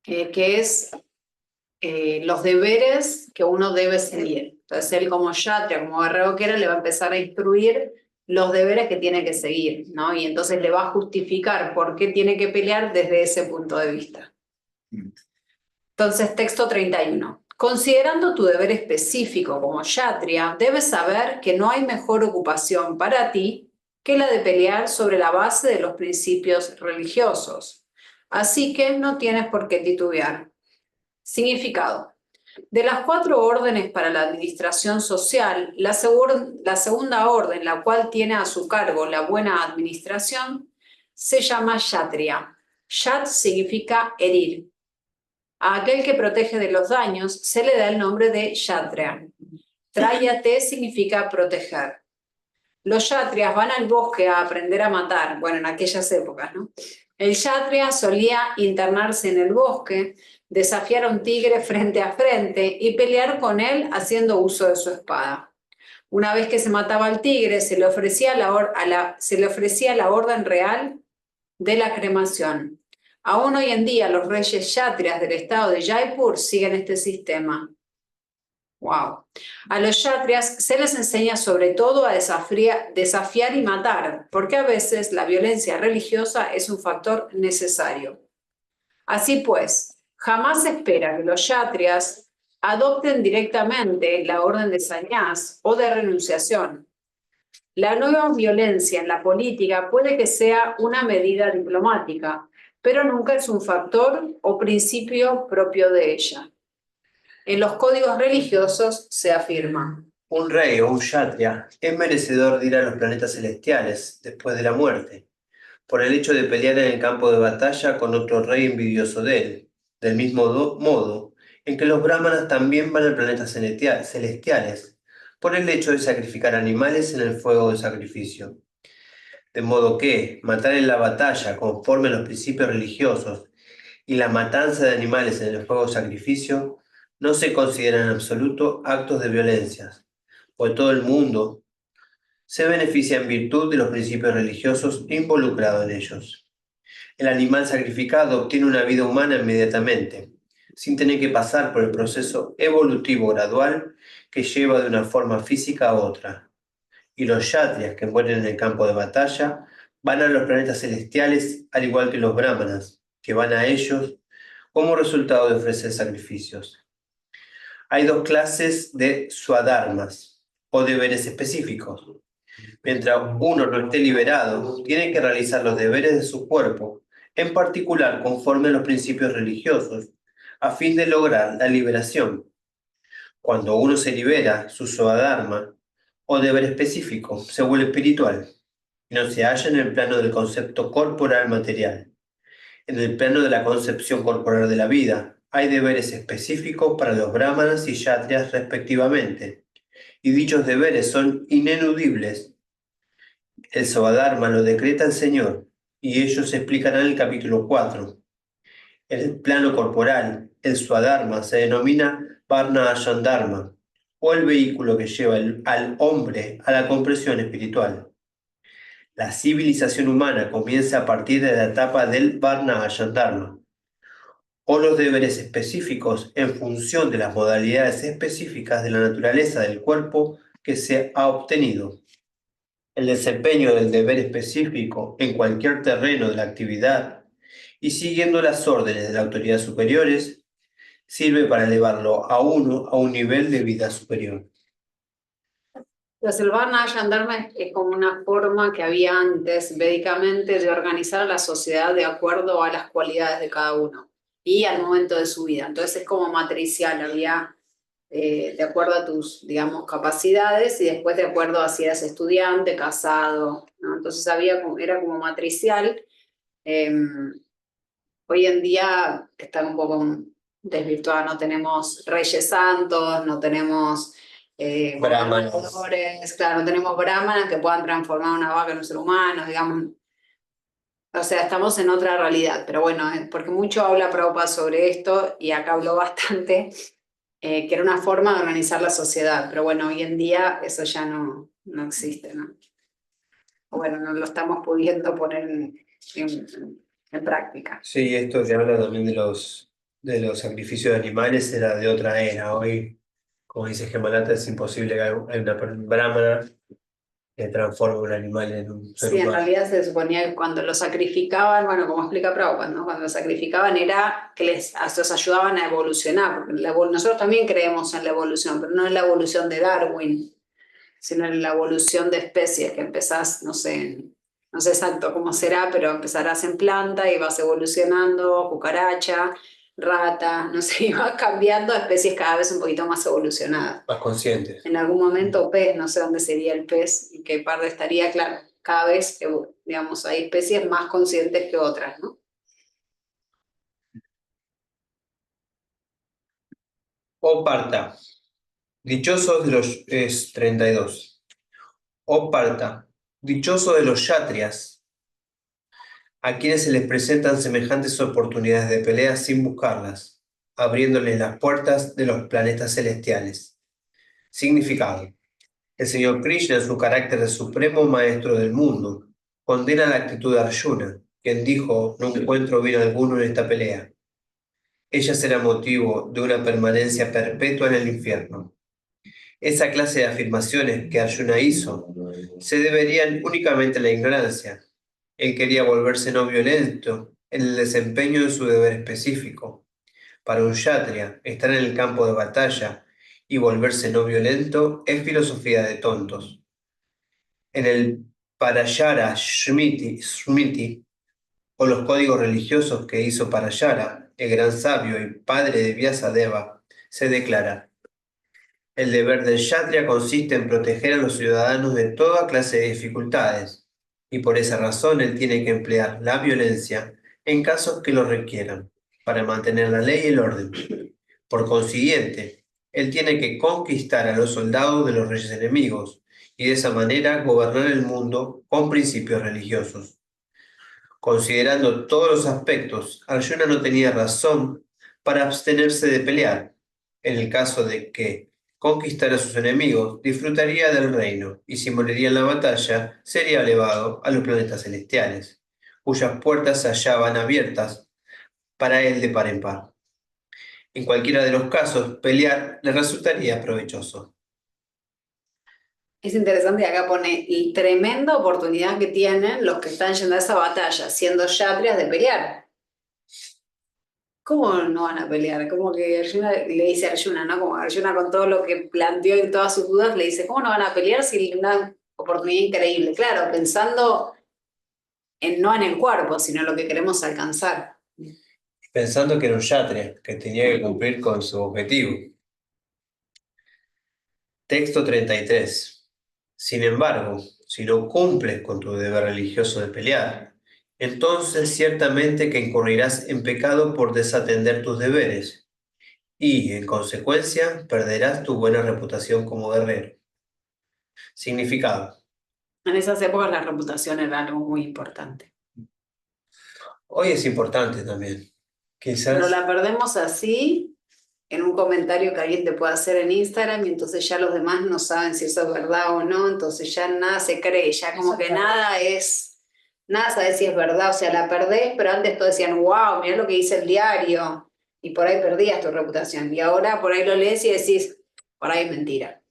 S1: que es los deberes que uno debe seguir. Entonces él como kshatriya, como guerrero que era, le va a empezar a instruir los deberes que tiene que seguir, ¿no? Y entonces le va a justificar por qué tiene que pelear desde ese punto de vista. Entonces, texto 31. Considerando tu deber específico como kshatriya, debes saber que no hay mejor ocupación para ti que la de pelear sobre la base de los principios religiosos. Así que no tienes por qué titubear. Significado. De las 4 órdenes para la administración social, la segunda orden, la cual tiene a su cargo la buena administración, se llama kshatriya. Kshat significa herir. A aquel que protege de los daños se le da el nombre de kshatriya. Trayate significa proteger. Los kshatriyas van al bosque a aprender a matar, bueno, en aquellas épocas, ¿no? El kshatriya solía internarse en el bosque, desafiar a un tigre frente a frente y pelear con él haciendo uso de su espada. Una vez que se mataba al tigre, se le ofrecía la orden real de la cremación. Aún hoy en día los reyes kshatriyas del estado de Jaipur siguen este sistema. Wow. A los kshatriyas se les enseña sobre todo a desafiar y matar, porque a veces la violencia religiosa es un factor necesario. Así pues, jamás se espera que los kshatriyas adopten directamente la orden de sannyas o de renunciación. La nueva violencia en la política puede que sea una medida diplomática, pero nunca es un factor o principio propio de ella. En los códigos religiosos se afirma:
S2: Un rey o un kshatriya es merecedor de ir a los planetas celestiales después de la muerte, por el hecho de pelear en el campo de batalla con otro rey envidioso de él, del mismo modo en que los brahmanas también van a planetas celestiales, por el hecho de sacrificar animales en el fuego de sacrificio. De modo que matar en la batalla conforme a los principios religiosos y la matanza de animales en el fuego de sacrificio no se consideran en absoluto actos de violencia, pues todo el mundo se beneficia en virtud de los principios religiosos involucrados en ellos. El animal sacrificado obtiene una vida humana inmediatamente, sin tener que pasar por el proceso evolutivo gradual que lleva de una forma física a otra. Y los kshatriyas que mueren en el campo de batalla van a los planetas celestiales al igual que los brahmanas, que van a ellos como resultado de ofrecer sacrificios. Hay dos clases de swadharmas, o deberes específicos. Mientras uno no esté liberado, tiene que realizar los deberes de su cuerpo, en particular conforme a los principios religiosos, a fin de lograr la liberación. Cuando uno se libera, su swadharma, o deber específico, se vuelve espiritual, y no se halla en el plano del concepto corporal material. En el plano de la concepción corporal de la vida, hay deberes específicos para los brahmanas y kshatriyas respectivamente, y dichos deberes son ineludibles. El Swadharma lo decreta el Señor, y ellos se explicarán en el capítulo 4. En el plano corporal, el Swadharma se denomina Varna Ashram Dharma, o el vehículo que lleva al hombre a la comprensión espiritual. La civilización humana comienza a partir de la etapa del Varna Ashram Dharma, o los deberes específicos en función de las modalidades específicas de la naturaleza del cuerpo que se ha obtenido. El desempeño del deber específico en cualquier terreno de la actividad y siguiendo las órdenes de las autoridades superiores sirve para elevarlo a uno a un nivel de vida superior.
S1: Entonces, el Varna Ashram Dharma es como una forma que había antes, védicamente, de organizar a la sociedad de acuerdo a las cualidades de cada uno y al momento de su vida. Entonces, es como matricial, había de acuerdo a tus, digamos, capacidades y después de acuerdo a si eras estudiante, casado, ¿no? Entonces, era como matricial. Hoy en día está un poco desvirtuada, no tenemos reyes santos, no tenemos
S2: Brahmanas.
S1: gobernadores, claro, no tenemos brahmanas que puedan transformar una vaca en un ser humano, digamos. O sea, estamos en otra realidad, pero bueno, porque mucho habla Prabhupada sobre esto y acá habló bastante, que era una forma de organizar la sociedad, pero bueno, hoy en día eso ya no existe, ¿no? O bueno, no lo estamos pudiendo poner en práctica.
S2: Sí, esto que habla también de los sacrificios de animales era de otra era. Hoy, como dice Gemalata, es imposible que haya una brahmana que transforme un animal en un ser
S1: Sí, en
S2: humano.
S1: realidad se suponía que cuando lo sacrificaban, bueno, como explica Prabhupada, ¿no? Cuando lo sacrificaban era que los ayudaban a evolucionar, porque nosotros también creemos en la evolución, pero no en la evolución de Darwin, sino en la evolución de especies, que empezás, no sé exacto cómo será, pero empezarás en planta y vas evolucionando, cucaracha, rata, no sé, y vas cambiando a especies cada vez un poquito más evolucionadas.
S2: Más conscientes.
S1: En algún momento pez, no sé dónde sería el pez y qué parte estaría, claro, cada vez, digamos, hay especies más conscientes que otras, ¿no?
S2: O Parta, dichosos de los... es 32. O Parta, dichosos de los kshatriyas, a quienes se les presentan semejantes oportunidades de pelea sin buscarlas, abriéndoles las puertas de los planetas celestiales. Significado. El señor Krishna, en su carácter de supremo maestro del mundo, condena la actitud de Arjuna, quien dijo: no encuentro bien alguno en esta pelea. Ella será motivo de una permanencia perpetua en el infierno. Esa clase de afirmaciones que Arjuna hizo se deberían únicamente a la ignorancia. Él quería volverse no violento en el desempeño de su deber específico. Para un kshatriya, estar en el campo de batalla y volverse no violento es filosofía de tontos. En el Parayara Smriti, o los códigos religiosos que hizo Parayara, el gran sabio y padre de Vyasadeva, se declara: el deber del kshatriya consiste en proteger a los ciudadanos de toda clase de dificultades, y por esa razón él tiene que emplear la violencia en casos que lo requieran, para mantener la ley y el orden. Por consiguiente, él tiene que conquistar a los soldados de los reyes enemigos, y de esa manera gobernar el mundo con principios religiosos. Considerando todos los aspectos, Arjuna no tenía razón para abstenerse de pelear. En el caso de que conquistara a sus enemigos, disfrutaría del reino, y si moriría en la batalla, sería elevado a los planetas celestiales, cuyas puertas se hallaban abiertas para él de par en par. En cualquiera de los casos, pelear le resultaría provechoso.
S1: Es interesante que acá pone y tremenda oportunidad que tienen los que están yendo a esa batalla, siendo kshatriyas, de pelear. ¿Cómo no van a pelear? Como que Arjuna le dice a Arjuna, ¿no? Como Arjuna con todo lo que planteó y todas sus dudas, le dice, ¿cómo no van a pelear si es una oportunidad increíble? Claro, pensando no en el cuerpo, sino en lo que queremos alcanzar.
S2: Pensando que era un kshatriya, que tenía que cumplir con su objetivo. Texto 33. Sin embargo, si no cumples con tu deber religioso de pelear, entonces ciertamente que incurrirás en pecado por desatender tus deberes, y, en consecuencia, perderás tu buena reputación como guerrero. Significado.
S1: En esas épocas la reputación era algo muy importante.
S2: Hoy es importante también. Quizás
S1: Pero la perdemos así, en un comentario que alguien te puede hacer en Instagram, y entonces ya los demás no saben si eso es verdad o no, entonces ya nada se cree, ya como que nada sabes si es verdad, o sea, la perdés, pero antes todos decían, wow, mirá lo que dice el diario, y por ahí perdías tu reputación, y ahora por ahí lo lees y decís, por ahí es mentira.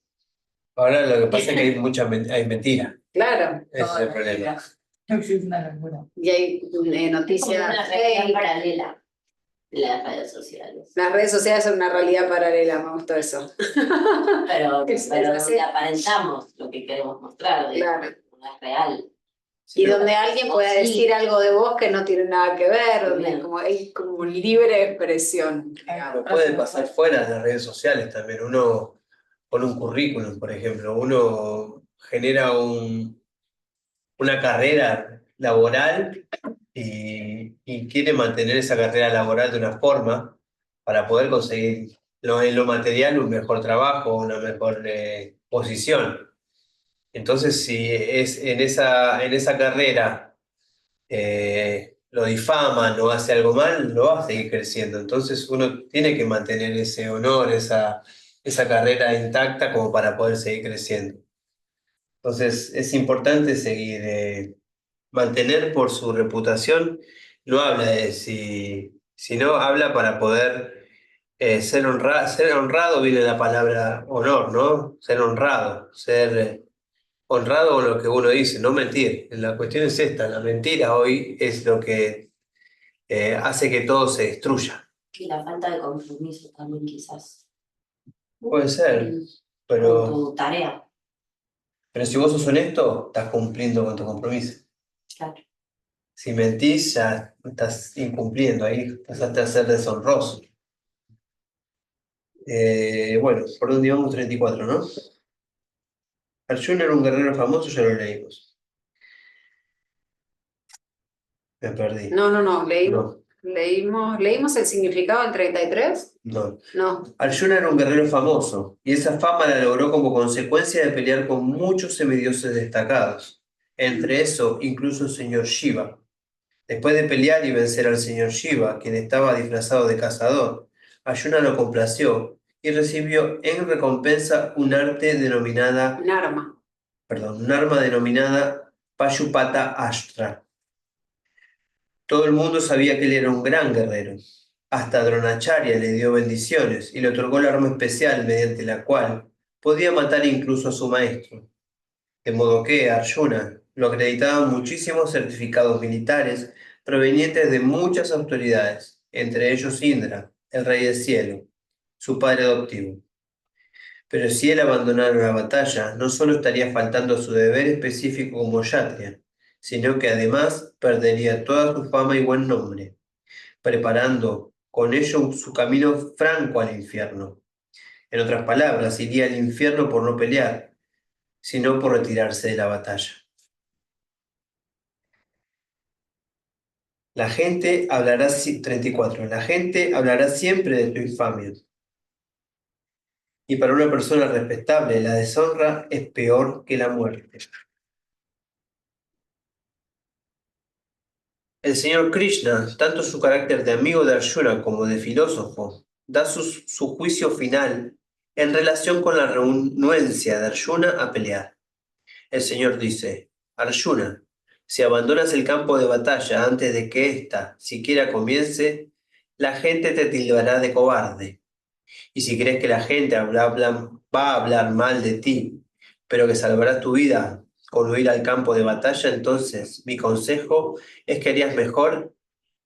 S2: ahora lo que pasa es que hay mentira.
S1: Claro,
S2: Ese es el problema.
S4: Es una locura.
S1: y hay
S3: Como
S1: noticias
S3: una realidad
S1: fake.
S3: paralela de las redes sociales.
S1: Las redes sociales son una realidad paralela, me gustó eso.
S3: Pero
S1: Es así.
S3: donde aparentamos lo que queremos mostrar, digamos,
S1: Claro.
S3: no es real.
S1: Y donde alguien pueda
S3: Sí.
S1: decir algo de vos que no tiene nada que ver, donde
S3: Bien.
S1: hay como libre expresión.
S2: Pero puede pasar fuera de las redes sociales también. Uno con un currículum, por ejemplo, uno genera una carrera laboral y quiere mantener esa carrera laboral de una forma para poder conseguir en lo material un mejor trabajo, una mejor posición. Entonces, si es en esa carrera lo difaman o hace algo mal, lo va a seguir creciendo. Entonces uno tiene que mantener ese honor, esa carrera intacta como para poder seguir creciendo. Entonces es importante seguir, mantener por su reputación, no habla de sino habla para poder ser honrado, viene la palabra honor, ¿no? Ser honrado, ser honrado con lo que uno dice, no mentir. La cuestión es esta, la mentira hoy es lo que hace que todo se destruya.
S3: Y la falta de compromiso también quizás.
S2: Puede ser,
S3: Con
S2: pero
S3: tu tarea,
S2: si vos sos honesto, estás cumpliendo con tu compromiso.
S3: claro.
S2: Si mentís, ya estás incumpliendo, ahí pasaste a ser deshonroso. Bueno, por dónde íbamos, 34, ¿no? Arjuna era un guerrero famoso, ya lo leímos. Me perdí.
S1: No,
S2: No,
S1: leímos el significado del 33.
S2: no.
S1: No,
S2: Arjuna era un guerrero famoso, y esa fama la logró como consecuencia de pelear con muchos semidioses destacados. Entre eso, incluso el señor Shiva. Después de pelear y vencer al señor Shiva, quien estaba disfrazado de cazador, Arjuna lo complació y recibió en recompensa un arma denominada Pashupata Astra. Todo el mundo sabía que él era un gran guerrero. Hasta Dronacharya le dio bendiciones y le otorgó el arma especial mediante la cual podía matar incluso a su maestro. De modo que Arjuna lo acreditaban muchísimos certificados militares provenientes de muchas autoridades, entre ellos Indra, el rey del cielo, su padre adoptivo. Pero si él abandonara la batalla, no solo estaría faltando a su deber específico como Kshatriya, sino que además perdería toda su fama y buen nombre, preparando con ello su camino franco al infierno. En otras palabras, iría al infierno por no pelear, sino por retirarse de la batalla. La gente hablará, 34, la gente hablará siempre de tu infamia. Y para una persona respetable, la deshonra es peor que la muerte. El señor Krishna, tanto su carácter de amigo de Arjuna como de filósofo, da su juicio final en relación con la renuencia de Arjuna a pelear. El señor dice: Arjuna, si abandonas el campo de batalla antes de que ésta siquiera comience, la gente te tildará de cobarde. Y si crees que la gente va a hablar mal de ti, pero que salvarás tu vida con huir al campo de batalla, entonces mi consejo es que harías mejor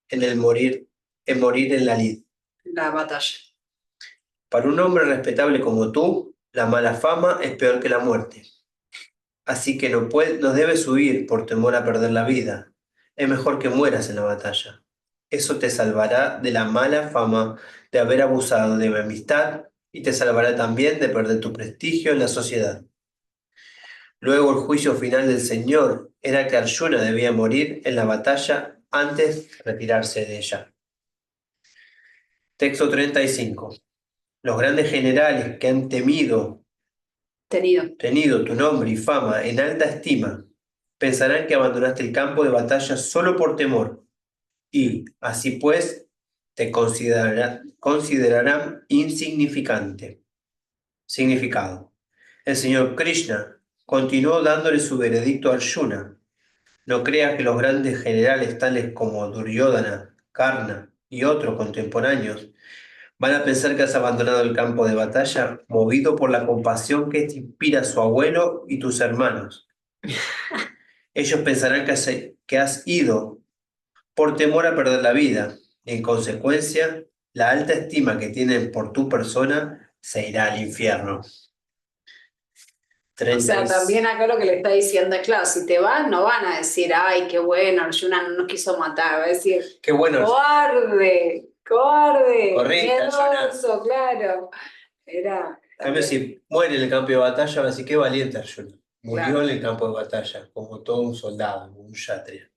S2: en morir en la lid.
S1: La batalla.
S2: Para un hombre respetable como tú, la mala fama es peor que la muerte. Así que no debes huir por temor a perder la vida. Es mejor que mueras en la batalla. Eso te salvará de la mala fama de haber abusado de mi amistad y te salvará también de perder tu prestigio en la sociedad. Luego el juicio final del Señor era que Arjuna debía morir en la batalla antes de retirarse de ella. Texto 35. Los grandes generales que han tenido tu nombre y fama en alta estima, pensarán que abandonaste el campo de batalla solo por temor, y, así pues, te considerarán insignificante. Significado. El señor Krishna continuó dándole su veredicto a Arjuna. No creas que los grandes generales tales como Duryodhana, Karna y otros contemporáneos van a pensar que has abandonado el campo de batalla movido por la compasión que te inspira su abuelo y tus hermanos. Ellos pensarán que has ido por temor a perder la vida. En consecuencia, la alta estima que tienen por tu persona se irá al infierno.
S1: O sea, también acá lo que le está diciendo es, claro, si te vas, no van a decir, ay, qué bueno, Arjuna no nos quiso matar, va a decir,
S2: Qué bueno.
S1: cobarde,
S2: Correcto,
S1: miedoso, claro. Era
S2: En cambio, si muere en el campo de batalla, va a decir, qué valiente Arjuna. Murió
S1: Claro.
S2: en el campo de batalla, como todo un soldado, como un kshatriya.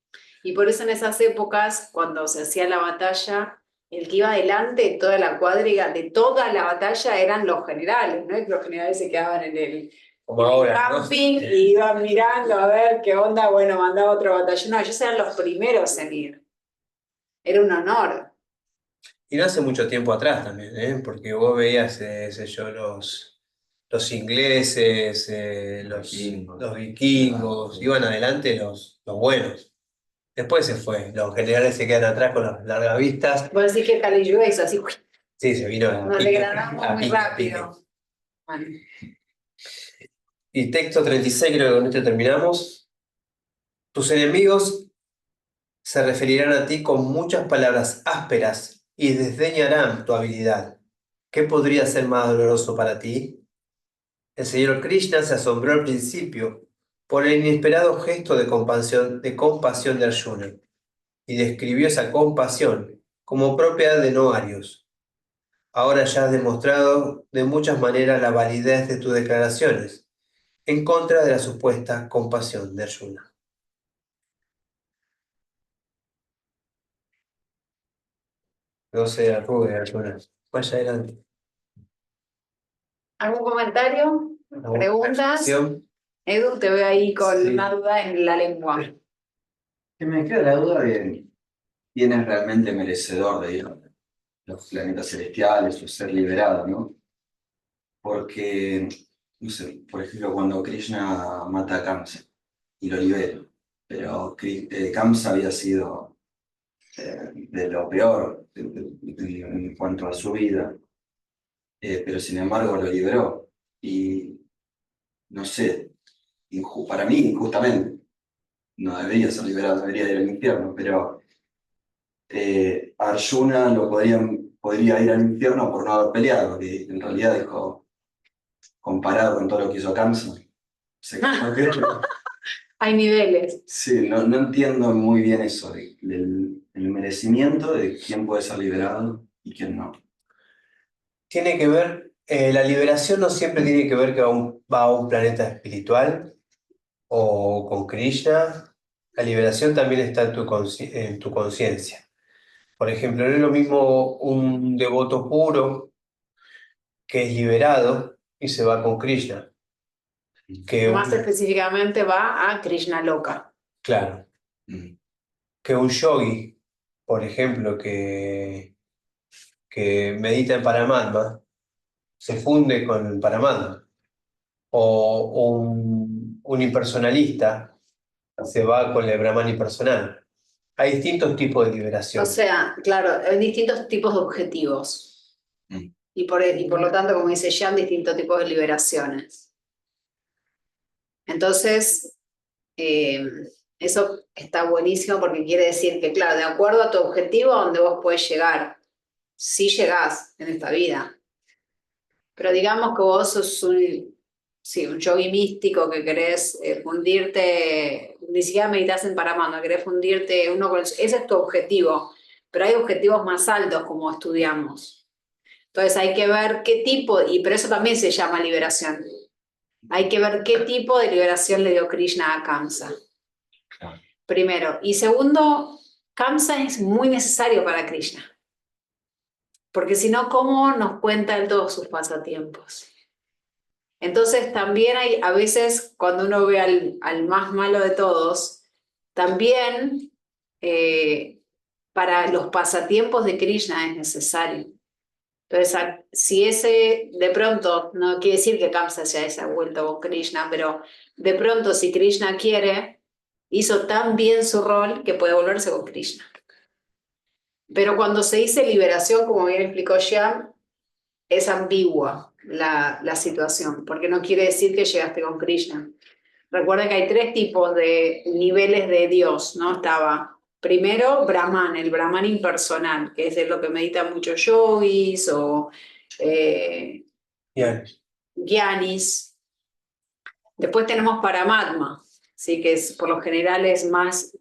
S1: Y por eso en esas épocas, cuando se hacía la batalla, el que iba adelante de toda la cuadriga, de toda la batalla, eran los generales, ¿no? Y los generales se quedaban en el
S2: Como ahora, ¿no?
S1: camping y iban mirando a ver qué onda, bueno, mandaba otro batallón. No, ellos eran los primeros en ir. Era un honor.
S2: Y no hace mucho tiempo atrás también, ¿eh? Porque vos veías, sé yo, los ingleses, los vikingos, iban adelante los buenos. Después se fue, los generales se quedan atrás con las largas vistas.
S1: Vos decís que Cali Lluve hizo así,
S2: Sí, se vino a
S1: nos
S2: pique,
S1: degradamos
S2: a
S1: muy
S2: pique, a
S1: rápido.
S2: pique.
S1: Bueno.
S2: Y texto 36, creo que con este terminamos. Tus enemigos se referirán a ti con muchas palabras ásperas y desdeñarán tu habilidad. ¿Qué podría ser más doloroso para ti? El señor Krishna se asombró al principio por el inesperado gesto de compasión de Arjuna y describió esa compasión como propia de no arios. Ahora ya has demostrado de muchas maneras la validez de tus declaraciones en contra de la supuesta compasión de Arjuna. No se arrugue, Arjuna. Vaya adelante.
S1: ¿Algún comentario?
S2: ¿Alguna
S1: ¿Preguntas?
S2: reflexión?
S1: Edu, te veo ahí con
S5: Sí.
S1: una duda en la lengua.
S5: Que me queda la duda de quién es realmente merecedor de los planetas celestiales o ser liberado, ¿no? Porque, no sé, por ejemplo, cuando Krishna mata a Kamsa y lo libera, pero Kamsa había sido de lo peor en cuanto a su vida, pero sin embargo lo liberó. y no sé, para mí injustamente, no debería ser liberado, debería ir al infierno, pero Arjuna podría ir al infierno por no haber peleado, que en realidad dijo, comparado con todo lo que hizo Kamsa, se quedó peor.
S1: Hay niveles.
S5: Sí, no entiendo muy bien eso, el merecimiento de quién puede ser liberado y quién no.
S2: Tiene que ver, la liberación no siempre tiene que ver que va a un planeta espiritual o con Krishna. La liberación también está en tu conciencia. Por ejemplo, no es lo mismo un devoto puro que es liberado y se va con Krishna, que
S1: Más específicamente va a Krishna Loka.
S2: claro,
S5: Mm.
S2: que un yogi, por ejemplo, que medita en Paramatma, se funde con el Paramatma. O un impersonalista se va con el Brahman impersonal. Hay distintos tipos de
S1: O
S2: liberación.
S1: sea, claro, hay distintos tipos de objetivos.
S5: Mm.
S1: Y por lo tanto, como dice Jan, distintos tipos de liberaciones. Entonces, eso está buenísimo porque quiere decir que, claro, de acuerdo a tu objetivo, a donde vos puedes llegar, sí llegás en esta vida. Pero digamos que vos sos sí, un yogi místico que querés fundirte, ni siquiera meditas en Paramatma, querés fundirte uno con ese es tu objetivo. Pero hay objetivos más altos como estudiamos. Entonces hay que ver qué tipo, pero eso también se llama liberación. Hay que ver qué tipo de liberación le dio Krishna a Kamsa.
S5: Claro.
S1: Primero. Y segundo, Kamsa es muy necesario para Krishna. Porque si no, ¿cómo nos cuenta en todos sus pasatiempos? Entonces también hay, a veces, cuando uno ve al más malo de todos, también para los pasatiempos de Krishna es necesario. Entonces, si ese, de pronto, no quiere decir que Kamsa se haya vuelto con Krishna, pero de pronto si Krishna quiere, hizo tan bien su rol que puede volverse con Krishna. Pero cuando se dice liberación, como bien explicó Shyam, es ambigua la situación, porque no quiere decir que llegaste con Krishna. Recuerden que hay 3 tipos de niveles de Dios, ¿no? Estaba primero Brahman, el Brahman impersonal, que es de lo que meditan muchos yogis o
S2: Bien.
S1: gyanis. Después tenemos Paramatma, ¿sí? Que es, por lo general es más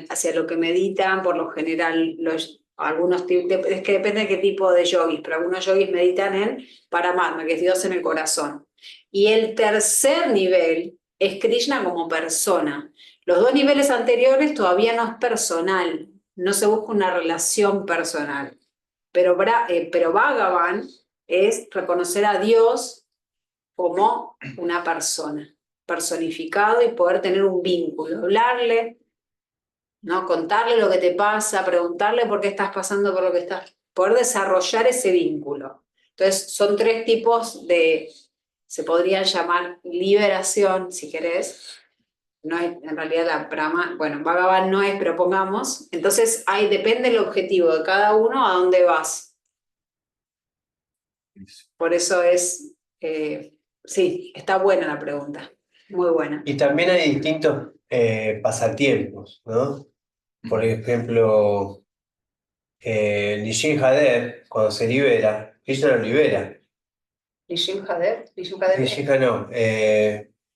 S1: hacia lo que meditan, por lo general algunos es que depende de qué tipo de yogis, pero algunos yogis meditan en Paramatma, que es Dios en el corazón. Y el tercer nivel es Krishna como persona. Los 2 niveles anteriores todavía no es personal, no se busca una relación personal. Pero Bhagavan es reconocer a Dios como una persona, personificado y poder tener un vínculo, hablarle, ¿no? Contarle lo que te pasa, preguntarle por qué estás pasando por lo que estás, poder desarrollar ese vínculo. Entonces, son 3 tipos se podrían llamar liberación, si querés. No es, en realidad la Brahma, bueno, Bhagavan no es, pero pongamos. Entonces, depende el objetivo de cada uno a dónde vas. Por eso sí, está buena la pregunta, muy buena.
S2: Y también hay distintos pasatiempos, ¿no? Por ejemplo, Nishinjadev, cuando se libera, ella lo libera.
S1: Nishinjadev
S2: Nishinja no,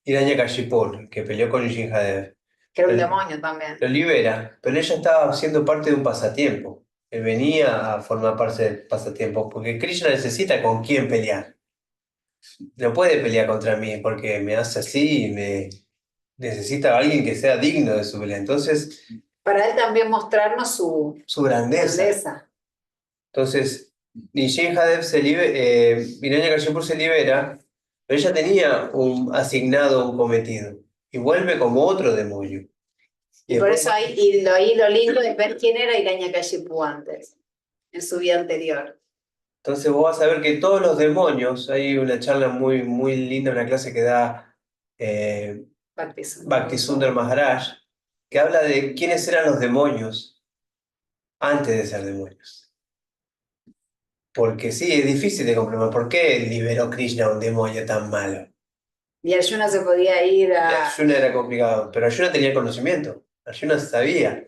S2: Hiranyakashipu, que peleó con Nishinjadev.
S1: que era un
S2: Lo,
S1: demonio también.
S2: lo libera, pero ella estaba siendo parte de un pasatiempo. Él venía a formar parte del pasatiempo, porque Krishna necesita con quién pelear. No puede pelear contra mí porque me hace así y necesita a alguien que sea digno de su pelea. Entonces,
S1: Para él también mostrarnos su
S2: grandeza.
S1: grandeza.
S2: Entonces, Nishinjadev Hiranyakashipu se libera, pero ella tenía asignado un cometido y vuelve como otro demonio.
S1: Y por eso ahí lo lindo es ver quién era Hiranyakashipu antes, en su vida anterior.
S2: Entonces vos vas a ver que todos los demonios, hay una charla muy, muy linda, una clase que da Bhaktisundar Maharaj, que habla de quiénes eran los demonios antes de ser demonios. Porque sí, es difícil de comprender. ¿Por qué liberó Krishna a un demonio tan malo?
S1: Y Arjuna se podía ir a...
S2: Arjuna era complicado, pero Arjuna tenía conocimiento. Arjuna sabía.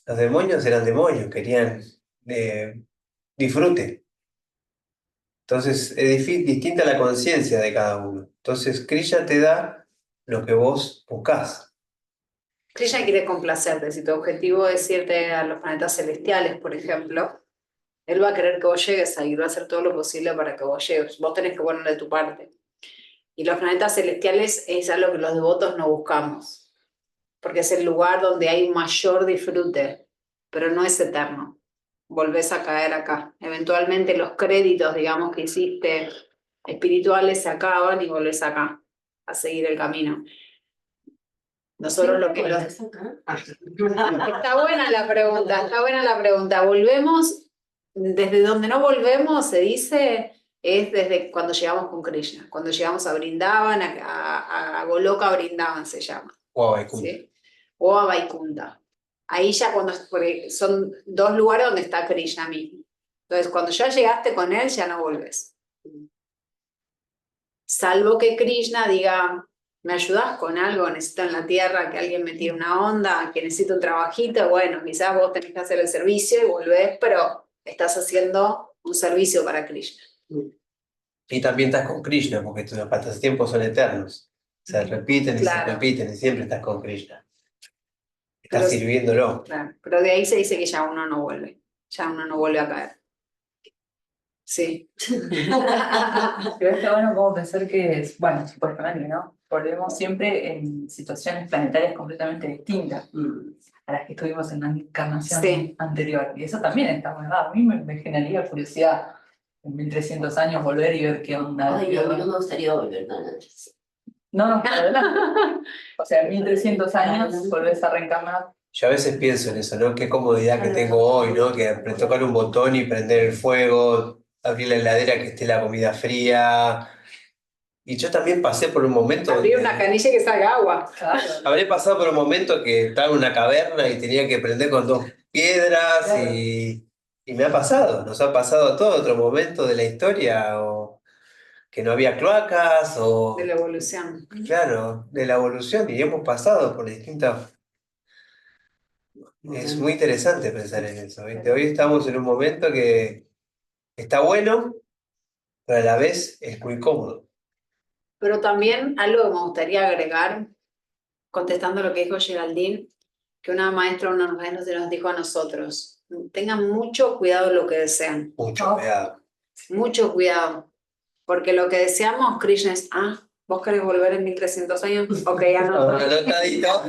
S2: Los demonios eran demonios, querían disfrute. Entonces es distinta la conciencia de cada uno. Entonces Krishna te da lo que vos buscás.
S1: Krishna quiere complacerte. Si tu objetivo es irte a los planetas celestiales, por ejemplo, él va a querer que vos llegues ahí, va a hacer todo lo posible para que vos llegues. Vos tenés que ponerle de tu parte. Y los planetas celestiales es algo que los devotos no buscamos, porque es el lugar donde hay mayor disfrute, pero no es eterno. Volvés a caer acá. Eventualmente los créditos, digamos, que hiciste espirituales se acaban y volvés acá a seguir el camino. Nosotros lo que... Está buena la pregunta, está buena la pregunta. Volvemos, desde donde no volvemos, se dice, es desde cuando llegamos con Krishna. Cuando llegamos a Brindavan, a Goloka Brindavan se llama.
S2: Wow, Vaikunta.
S1: ¿Sí? O a Vaikunta. Ahí ya cuando, porque son dos lugares donde está Krishna mismo. Entonces, cuando ya llegaste con él, ya no volves. Salvo que Krishna diga, ¿me ayudás con algo? Necesito en la tierra que alguien me tire una onda, que necesito un trabajito. Bueno, quizás vos tenés que hacer el servicio y volvés, pero estás haciendo un servicio para Krishna.
S2: Y también estás con Krishna, porque tus pasatiempos son eternos. Se repiten y
S1: Claro.
S2: se repiten y siempre estás con Krishna. Estás
S1: Pero-
S2: sirviéndolo.
S1: Claro, pero de ahí se dice que ya uno no vuelve. Ya uno no vuelve a caer. Sí.
S4: Pero está bueno como pensar que, bueno, supuestamente, ¿no? Volvemos siempre en situaciones planetarias completamente distintas a las que estuvimos en la encarnación
S1: Sí.
S4: anterior. Y eso también está bueno. A mí me generaría curiosidad en 1300 años volver y ver qué onda.
S3: Ay, no, a mí no me gustaría volver tan antes.
S4: No, adelante. O sea, en 1300 años volvés a reencarnar.
S2: Yo a veces pienso en eso, ¿no? Qué comodidad que tengo hoy, ¿no? Que tocar un botón y prender el fuego, abrir la heladera que esté la comida fría. Y yo también pasé por un momento...
S1: Abrir
S2: donde-
S1: una canilla que salga agua.
S4: Claro.
S2: Habré pasado por un momento que estaba en una caverna y tenía que prender con 2 piedras
S4: Claro.
S2: y me ha pasado, nos ha pasado a todo otro momento de la historia, o que no había cloacas, o
S1: De la evolución.
S2: claro, de la evolución, y hemos pasado por distintas... Es muy interesante pensar en eso, ¿viste? Hoy estamos en un momento que está bueno, pero a la vez es muy cómodo.
S1: Pero también algo que me gustaría agregar, contestando lo que dijo Geraldine, que una maestra, uno de nos dijo a nosotros, tengan mucho cuidado lo que desean,
S2: Mucho cuidado.
S1: mucho cuidado, porque lo que deseamos, Krishna es, ¿vos querés volver en 1300 años? Ok,
S2: Anotadito.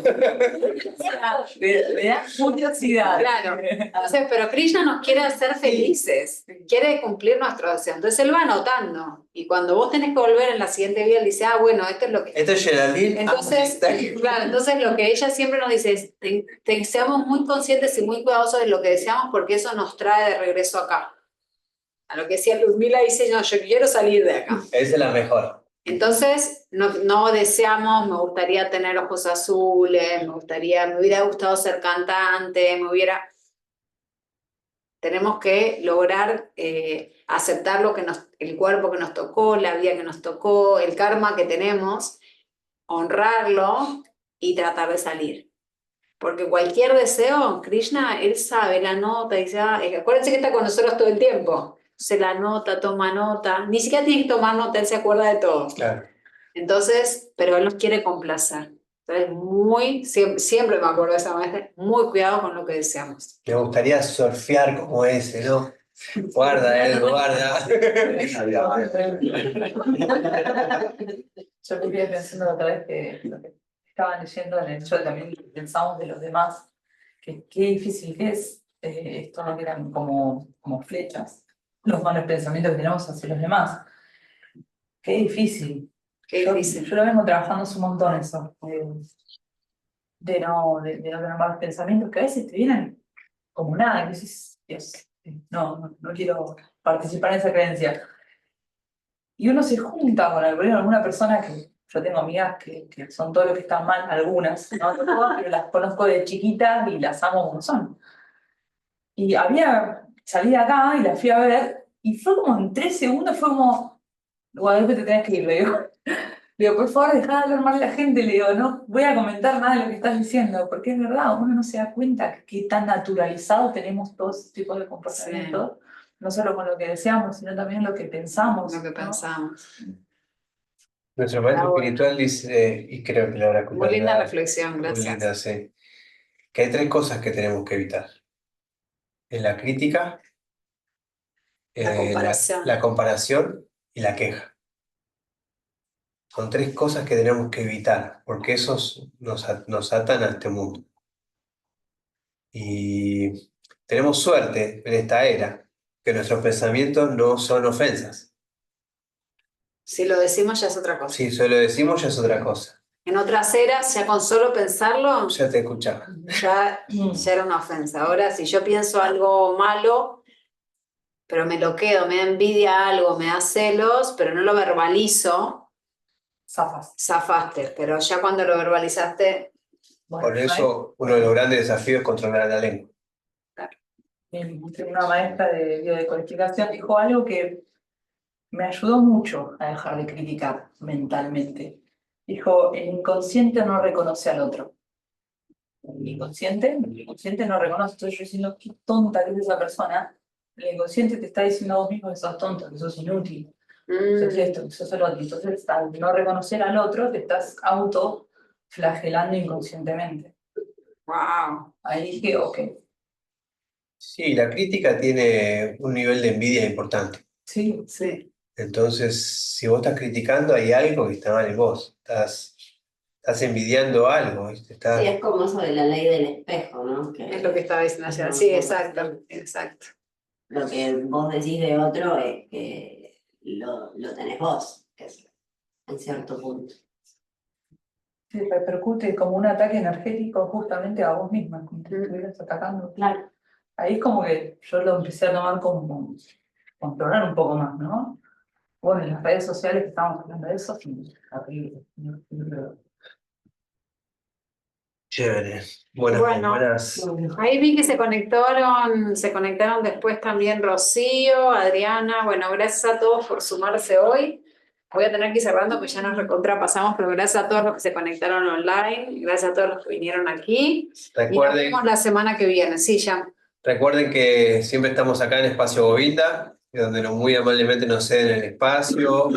S4: Me da curiosidad.
S1: Claro. Entonces, pero Krishna nos quiere hacer felices, quiere cumplir nuestro deseo. Entonces él va anotando. Y cuando vos tenés que volver en la siguiente vida, él dice, bueno, esto es lo que...
S2: Esto es Geraldine.
S1: Entonces, claro, entonces lo que ella siempre nos dice es, seamos muy conscientes y muy cuidadosos de lo que deseamos porque eso nos trae de regreso acá. A lo que decía Ludmila, dice, no, yo quiero salir de acá.
S2: Esa es la mejor.
S1: Entonces, no deseamos, me gustaría tener ojos azules, me hubiera gustado ser cantante, Tenemos que lograr aceptar el cuerpo que nos tocó, la vida que nos tocó, el karma que tenemos, honrarlo y tratar de salir. Porque cualquier deseo, Krishna, él sabe, la nota, dice, acuérdense que está con nosotros todo el tiempo. Se la nota, toma nota, ni siquiera tiene que tomar nota, él se acuerda de todo.
S2: Claro.
S1: Entonces, pero él nos quiere complacer. Entonces, siempre me acuerdo de esa maestra, muy cuidado con lo que deseamos.
S2: Me gustaría surfear como ese, ¿no? Guarda, guarda.
S4: Yo me quedé pensando otra vez que lo que estaban leyendo en el show también pensamos de los demás, que qué difícil que es esto, no que eran como flechas, los malos pensamientos que tenemos hacia los demás. Qué difícil.
S1: Qué difícil.
S4: Yo lo vengo trabajando hace un montón eso, de no tener malos pensamientos que a veces te vienen como nada, que dices, Dios, no quiero participar en esa creencia. Y uno se junta con alguna persona que yo tengo amigas que son todo lo que están mal, algunas, no todas, pero las conozco de chiquitas y las amo como son. Y salí de acá y la fui a ver Y fue como en 3 segundos, fue como, Guadalupe, te tenés que ir, le digo. Le digo, por favor, dejá de hablar mal de la gente, le digo, no voy a comentar nada de lo que estás diciendo, porque es verdad, uno no se da cuenta que tan naturalizado tenemos todos estos tipos de comportamientos, no solo con lo que deseamos, sino también lo que pensamos.
S1: Lo que
S4: ¿no?
S1: pensamos.
S2: Nuestro maestro
S1: Ah, bueno.
S2: espiritual dice, y creo que lo habrá
S1: Muy linda
S2: compartido,
S1: reflexión,
S2: muy
S1: gracias.
S2: linda, sí, que hay 3 cosas que tenemos que evitar. Es la crítica,
S1: La comparación.
S2: la comparación y la queja. Son 3 cosas que tenemos que evitar, porque esos nos atan a este mundo. Y tenemos suerte en esta era, que nuestros pensamientos no son ofensas.
S1: Si lo decimos ya es otra cosa.
S2: Si solo decimos ya es otra cosa.
S1: En otras eras, ya con solo pensarlo,
S2: Ya te escuchaba.
S1: ya era una ofensa. Ahora, si yo pienso algo malo, pero me lo quedo, me da envidia algo, me da celos, pero no lo verbalizo,
S4: Zafas.
S1: zafaste. Pero ya cuando lo verbalizaste,
S4: Bueno,
S2: Por eso uno de los grandes desafíos es controlar la lengua.
S4: una maestra de biodecodificación dijo algo que me ayudó mucho a dejar de criticar mentalmente. Dijo, el inconsciente no reconoce al otro. El inconsciente no reconoce. Entonces yo diciendo, qué tonta que es esa persona. El inconsciente te está diciendo a vos mismo que sos tonto, que sos inútil, que sos esto, que sos el otro. Entonces, al no reconocer al otro, te estás autoflagelando inconscientemente.
S1: wow.
S4: Ahí dije, ok,
S2: Sí, la crítica tiene un nivel de envidia importante.
S4: sí,
S1: Sí.
S2: Entonces, si vos estás criticando, hay algo que está mal en vos. Estás envidiando algo, ¿viste?
S3: Sí, es como eso de la ley del espejo, ¿no? Que
S1: Es lo que estaba diciendo ayer. Sí, exacto, exacto.
S3: lo que vos decís de otro es que lo tenés vos, que es en cierto punto.
S4: sí, repercute como un ataque energético justamente a vos misma, como si te estuvieras atacando.
S3: Claro.
S4: Ahí es como que yo lo empecé a tomar como controlar un poco más, ¿no? Bueno, en las redes sociales que estábamos hablando de eso, sí, horrible.
S2: Chévere. Buenas,
S1: Bueno.
S2: buenas.
S1: Ahí vi que se conectaron después también Rocío, Adriana. Bueno, gracias a todos por sumarse hoy. Voy a tener que ir cerrando, pues ya nos recontrapasamos, pero gracias a todos los que se conectaron online, gracias a todos los que vinieron aquí. Y nos
S2: Recuerden,
S1: vemos la semana que viene. Sí, ya.
S2: recuerden que siempre estamos acá en Espacio Bobita, donde muy amablemente nos ceden el espacio.